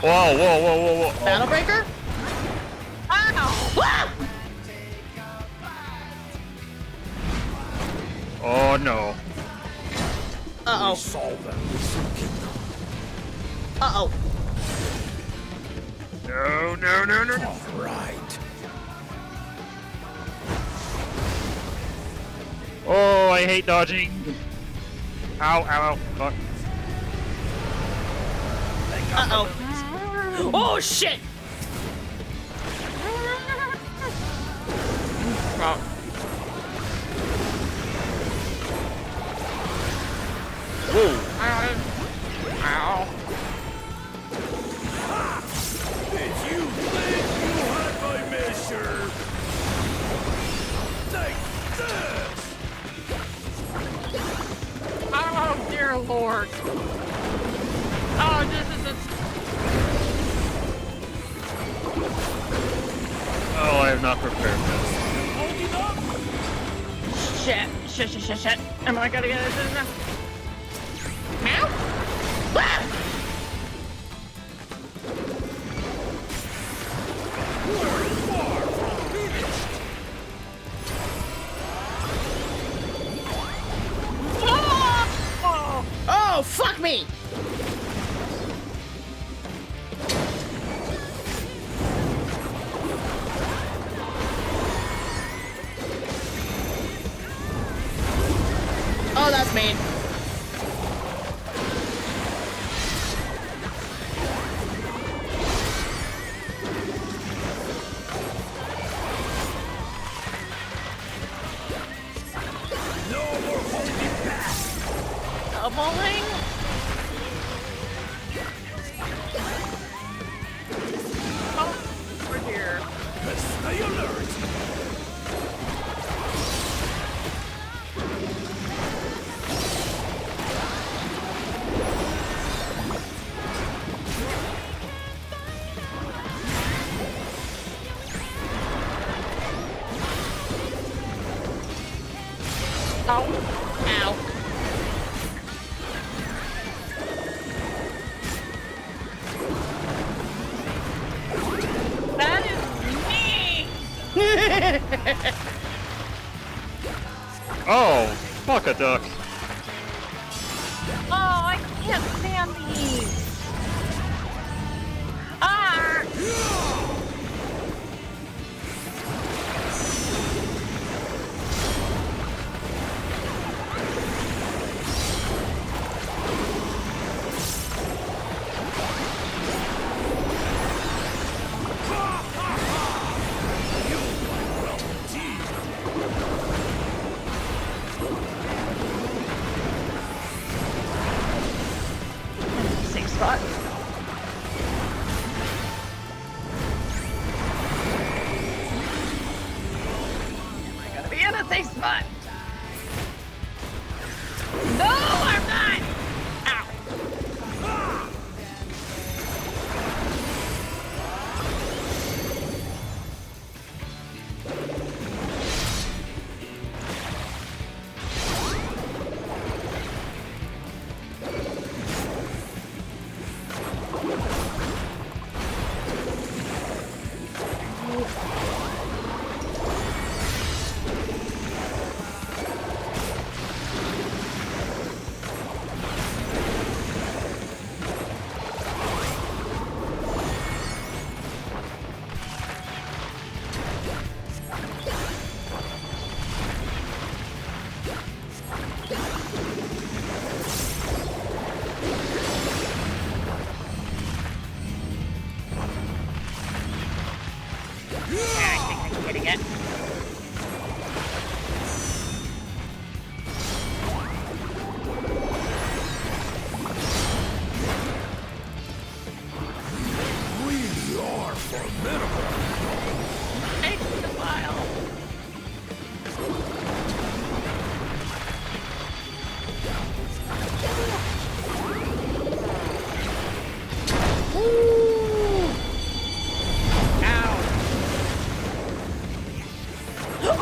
Whoa, whoa, whoa, whoa, whoa. Battle breaker? Ow! Ah! Oh no. Uh-oh. Solve them with some kingdom. Uh-oh. No, no, no, no, no. All right. Oh, I hate dodging. Ow, ow, ow. Fuck. Uh-oh. Oh, shit! Whoa. Ow. If you think you had my measure, take this! dear lord. Oh, this is a... Oh, I have not prepared this. Shit. Am I gonna get it? Ow! Ah! Oh, fuck me! Oh, that's mean. Doubling? Oh, we're here. Stay alert! Ow. Ow. That is me! Oh, fuck a duck. Oh, I can't stand these. Ah! Safe spot. I gotta be in a safe spot. No, I'm not! Ow! I think I'm getting it. Really are formidable. Takes a while.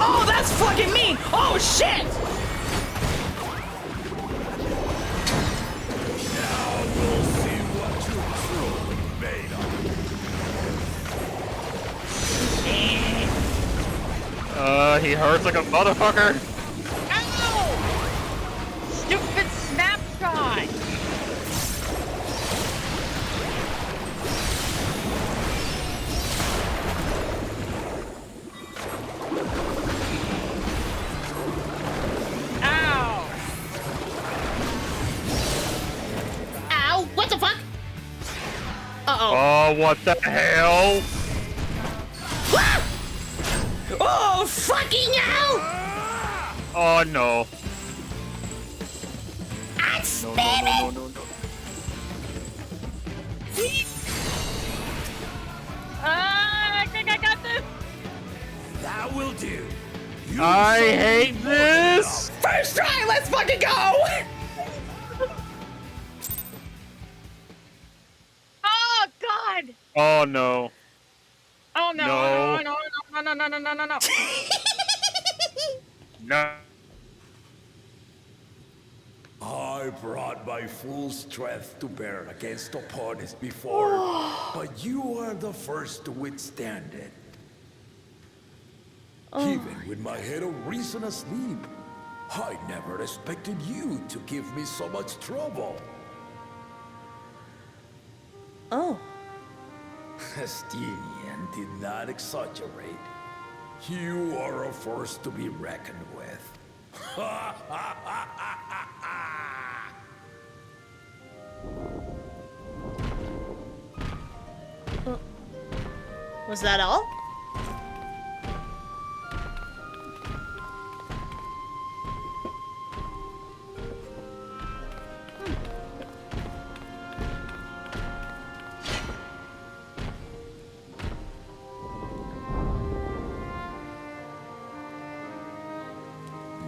Oh, that's fucking mean! Oh, shit! Now we'll see what you're truly made of. He hurts like a motherfucker. Ow! Stupid snapshot! Ow! Ow! What the fuck? Uh-oh. Oh, what the hell? Ah! Oh, fucking hell! Oh no. I'm No, spamming! no. I think I got this! That will do. You I certainly hate know this! First try, let's fucking go! Oh no. Oh no! No. No! No! No! No! No! No! No! No! No. I brought my full strength to bear against opponents before, but you are the first to withstand it. Even with my head of reason asleep, I never expected you to give me so much trouble. Oh. Estinian did not exaggerate. You are a force to be reckoned with. Was that all?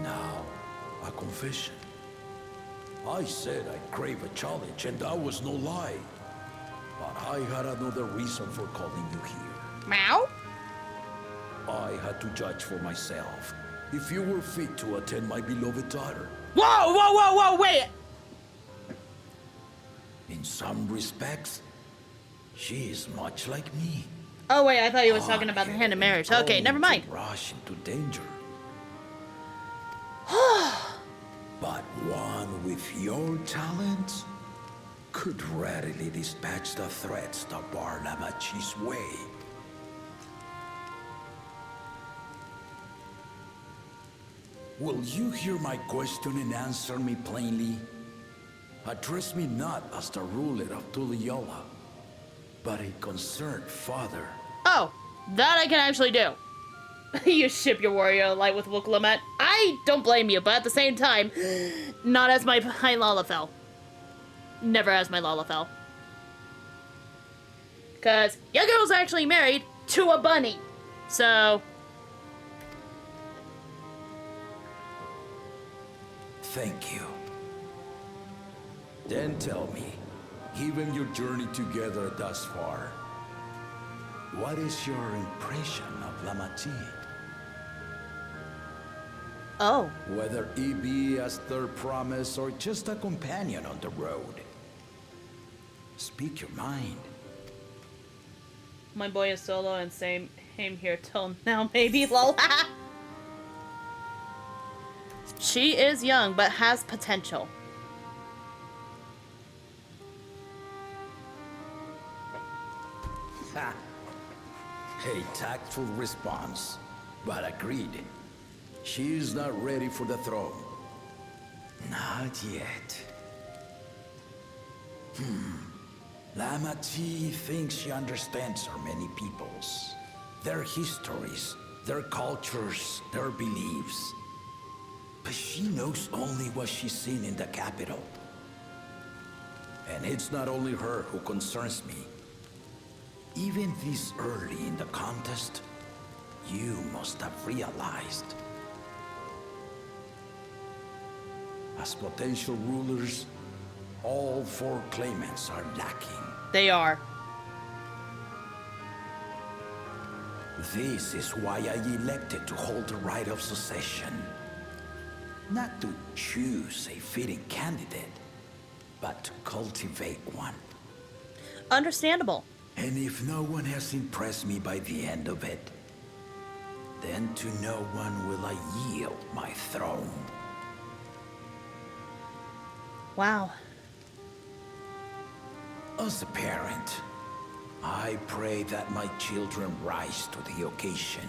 Now, a confession. I said I'd crave a challenge, and that was no lie. But I had another reason for calling you here. Meow. I had to judge for myself if you were fit to attend my beloved daughter. Whoa, whoa, whoa, whoa, wait! In some respects, she is much like me. Oh, wait, I thought he was talking about the hand of marriage. Okay, never mind. Rush into danger. But one with your talents could readily dispatch the threats that bar Lamachi's way. Will you hear my question and answer me plainly? Address me not as the ruler of Tuliola, but a concerned father. Oh, that I can actually do. You ship your warrior light with Wukalamet. I don't blame you, but at the same time, not as my Lalafell. Never as my Lalafell. Because your girl's actually married to a bunny. So... Thank you. Then tell me, given your journey together thus far, what is your impression of Lamachi? Oh. Whether he be as their promise or just a companion on the road. Speak your mind. My boy is solo and same here till now, maybe, lol. She is young, but has potential. Ha! A tactful response, but agreed. She is not ready for the throne. Not yet. Lamachi thinks she understands her many peoples. Their histories, their cultures, their beliefs. But she knows only what she's seen in the capital. And it's not only her who concerns me. Even this early in the contest, you must have realized. As potential rulers, all four claimants are lacking. They are. This is why I elected to hold the right of succession. Not to choose a fitting candidate, but to cultivate one. Understandable. And if no one has impressed me by the end of it, then to no one will I yield my throne. Wow. As a parent, I pray that my children rise to the occasion.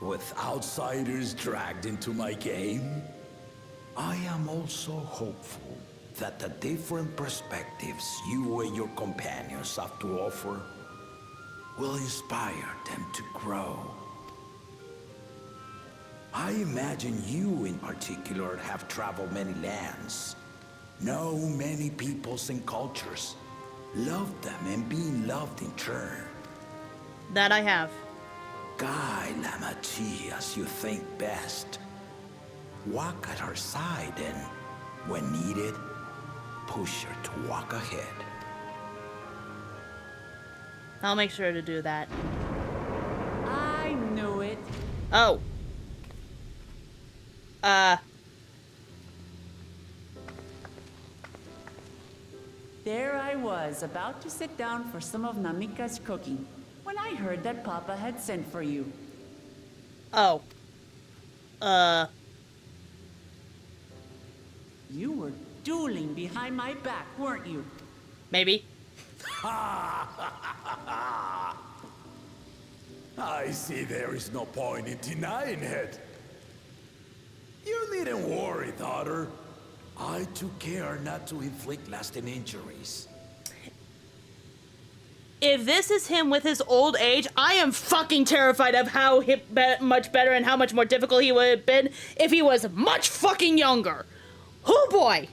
With outsiders dragged into my game, I am also hopeful that the different perspectives you and your companions have to offer will inspire them to grow. I imagine you in particular have traveled many lands, know many peoples and cultures, loved them and been loved in turn. That I have. Guide Lamachi as you think best. Walk at her side and, when needed, push her to walk ahead. I'll make sure to do that. I knew it. Oh. There I was, about to sit down for some of Namika's cooking, when I heard that Papa had sent for you. Oh. You were dueling behind my back, weren't you? Maybe. I see there is no point in denying it. You needn't worry, daughter. I took care not to inflict lasting injuries. If this is him with his old age, I am fucking terrified of how much better and how much more difficult he would have been if he was much fucking younger. Oh boy!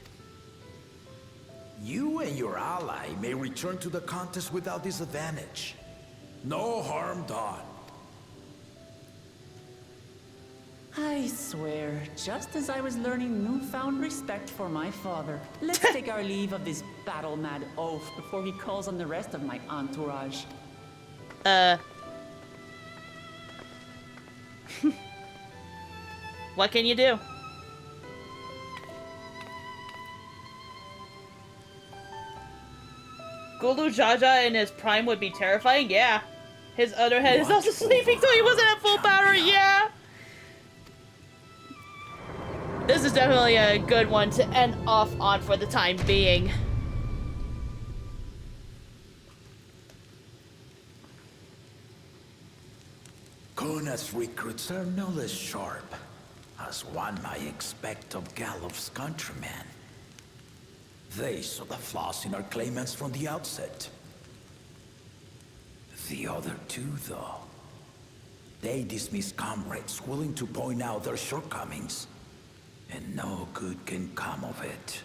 You and your ally may return to the contest without disadvantage. No harm done. I swear, just as I was learning newfound respect for my father, let's take our leave of this battle-mad oaf before he calls on the rest of my entourage. What can you do? Gulu Jaja in his prime would be terrifying, yeah. His other head is also sleeping, so he wasn't at full power, yeah. This is definitely a good one to end off on for the time being. Kona's recruits are no less sharp, as one might expect of Gallup's countrymen. They saw the flaws in our claimants from the outset. The other two, though, they dismiss comrades willing to point out their shortcomings. And no good can come of it.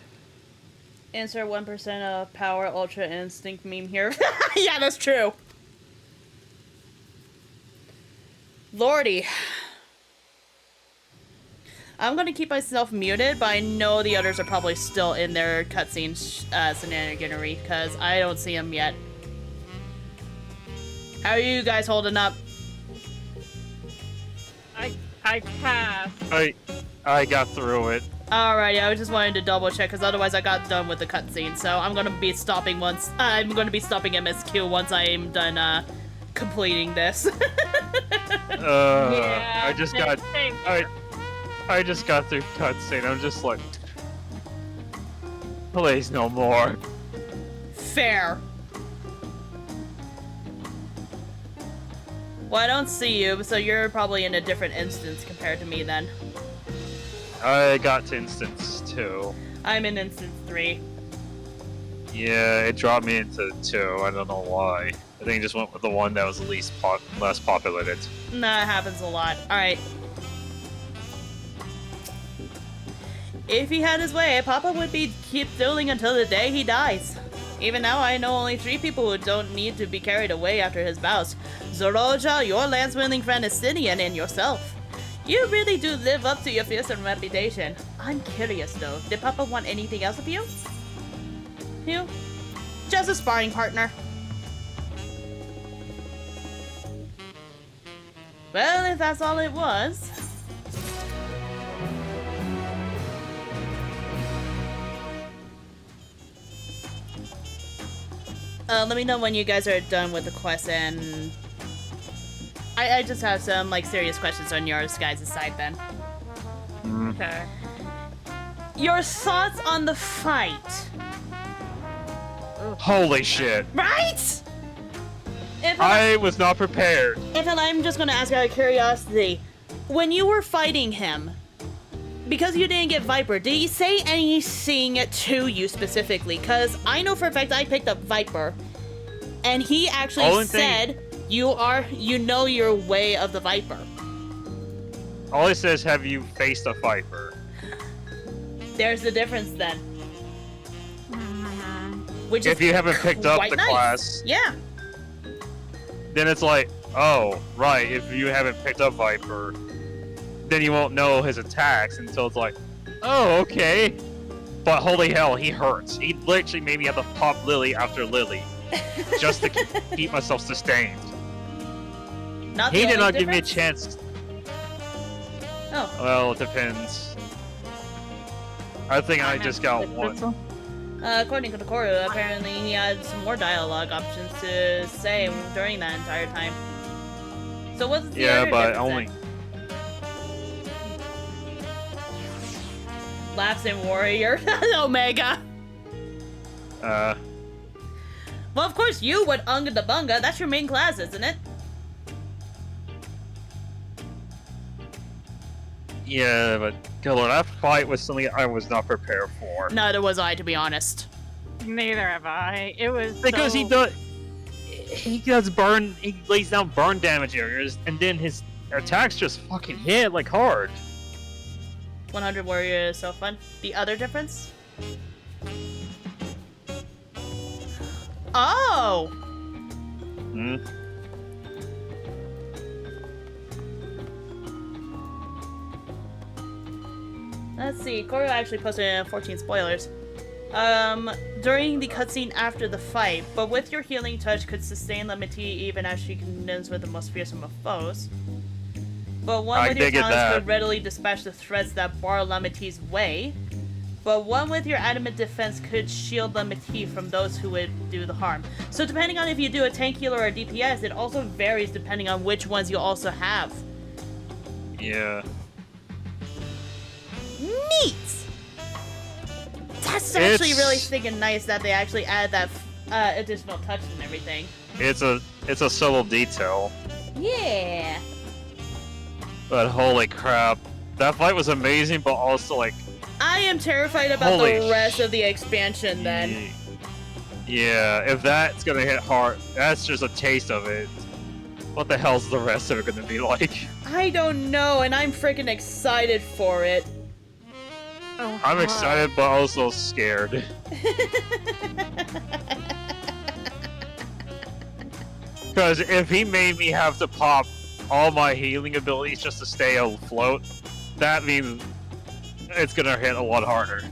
Insert 1% of power ultra instinct meme here. Yeah, that's true. Lordy. I'm gonna keep myself muted, but I know the others are probably still in their cutscene shenaniganery, because I don't see them yet. How are you guys holding up? I passed. I got through it. Alright, I was just wanting to double check because otherwise I got done with the cutscene. So I'm gonna be stopping once. I'm gonna be stopping MSQ once I'm done completing this. Yeah, I just got I just got through cutscene. I'm just like, please no more. Fair. Well, I don't see you, so you're probably in a different instance compared to me then. I got to instance 2. I'm in instance 3. Yeah, it dropped me into 2. I don't know why. I think I just went with the one that was the less populated. Nah, it happens a lot. Alright. If he had his way, Papa would keep dueling until the day he dies. Even now, I know only 3 people who don't need to be carried away after his bouts. Zoroja, your lance-wielding friend Estinian, and yourself. You really do live up to your fearsome reputation. I'm curious though, did Papa want anything else of you? You? Just a sparring partner. Well, if that's all it was. Let me know when you guys are done with the quest, and I just have some like serious questions on yours guys' side then. Okay. Your thoughts on the fight? Holy shit. Right? I was not prepared. If I'm just gonna ask out of curiosity, when you were fighting him, because you didn't get Viper, did he say anything to you specifically? Because I know for a fact I picked up Viper, and he actually said you know your way of the Viper. All it says, have you faced a Viper? There's the difference then. Which if is you haven't picked up quite the nice. class, Yeah. then it's like, oh, right, if you haven't picked up Viper, then you won't know his attacks until it's like, oh, okay. But holy hell, he hurts. He literally made me have to pop Lily after Lily. just to keep myself sustained. Not the He did only not give me a difference? chance. Oh, Well, it depends. I think I just got one. according to Koru, apparently he had some more dialogue options to say during that entire time. So what's the Yeah, other but difference only. then? Laughs in Warrior. Omega. Well, of course you would Unga the Bunga. That's your main class, isn't it? Yeah, but Killer, that fight was something I was not prepared for. Neither was I, to be honest. Neither have I. It was Because so... he does burn, he lays down burn damage areas, and then his attacks just fucking hit like hard. 100 Warrior is so fun. The other difference? Oh! Hmm. Let's see. Koru actually posted 14 spoilers. During the cutscene after the fight, but with your healing touch could sustain Lemity even as she contends with the most fearsome of foes. But one with your talents could readily dispatch the threats that bar Lemity's way. But one with your adamant defense could shield Lemity from those who would do the harm. So depending on if you do a tank healer or a DPS, it also varies depending on which ones you also have. Yeah. Neat! That's actually really stinking nice that they actually add that additional touch and everything. It's a subtle detail. Yeah. But holy crap. That fight was amazing, but also like... I am terrified about the rest of the expansion then. Yeah, if that's gonna hit hard, that's just a taste of it. What the hell's the rest of it gonna be like? I don't know, and I'm freaking excited for it. Oh, I'm excited, but also scared. Because if he made me have to pop all my healing abilities just to stay afloat, that means it's gonna hit a lot harder.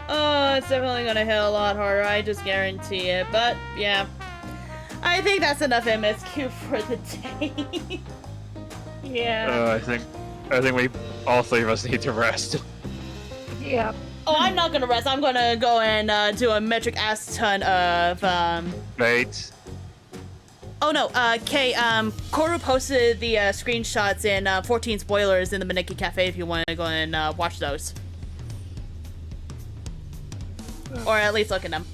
Oh, it's definitely gonna hit a lot harder, I just guarantee it. But, yeah. I think that's enough MSQ for the day. yeah. I think we all three of us need to rest. Yeah. Oh, I'm not gonna rest. I'm gonna go and do a metric ass ton of Fate. Oh no, Kay, Koru posted the screenshots in 14 spoilers in the Maneki Cafe if you want to go and watch those. Or at least look at them.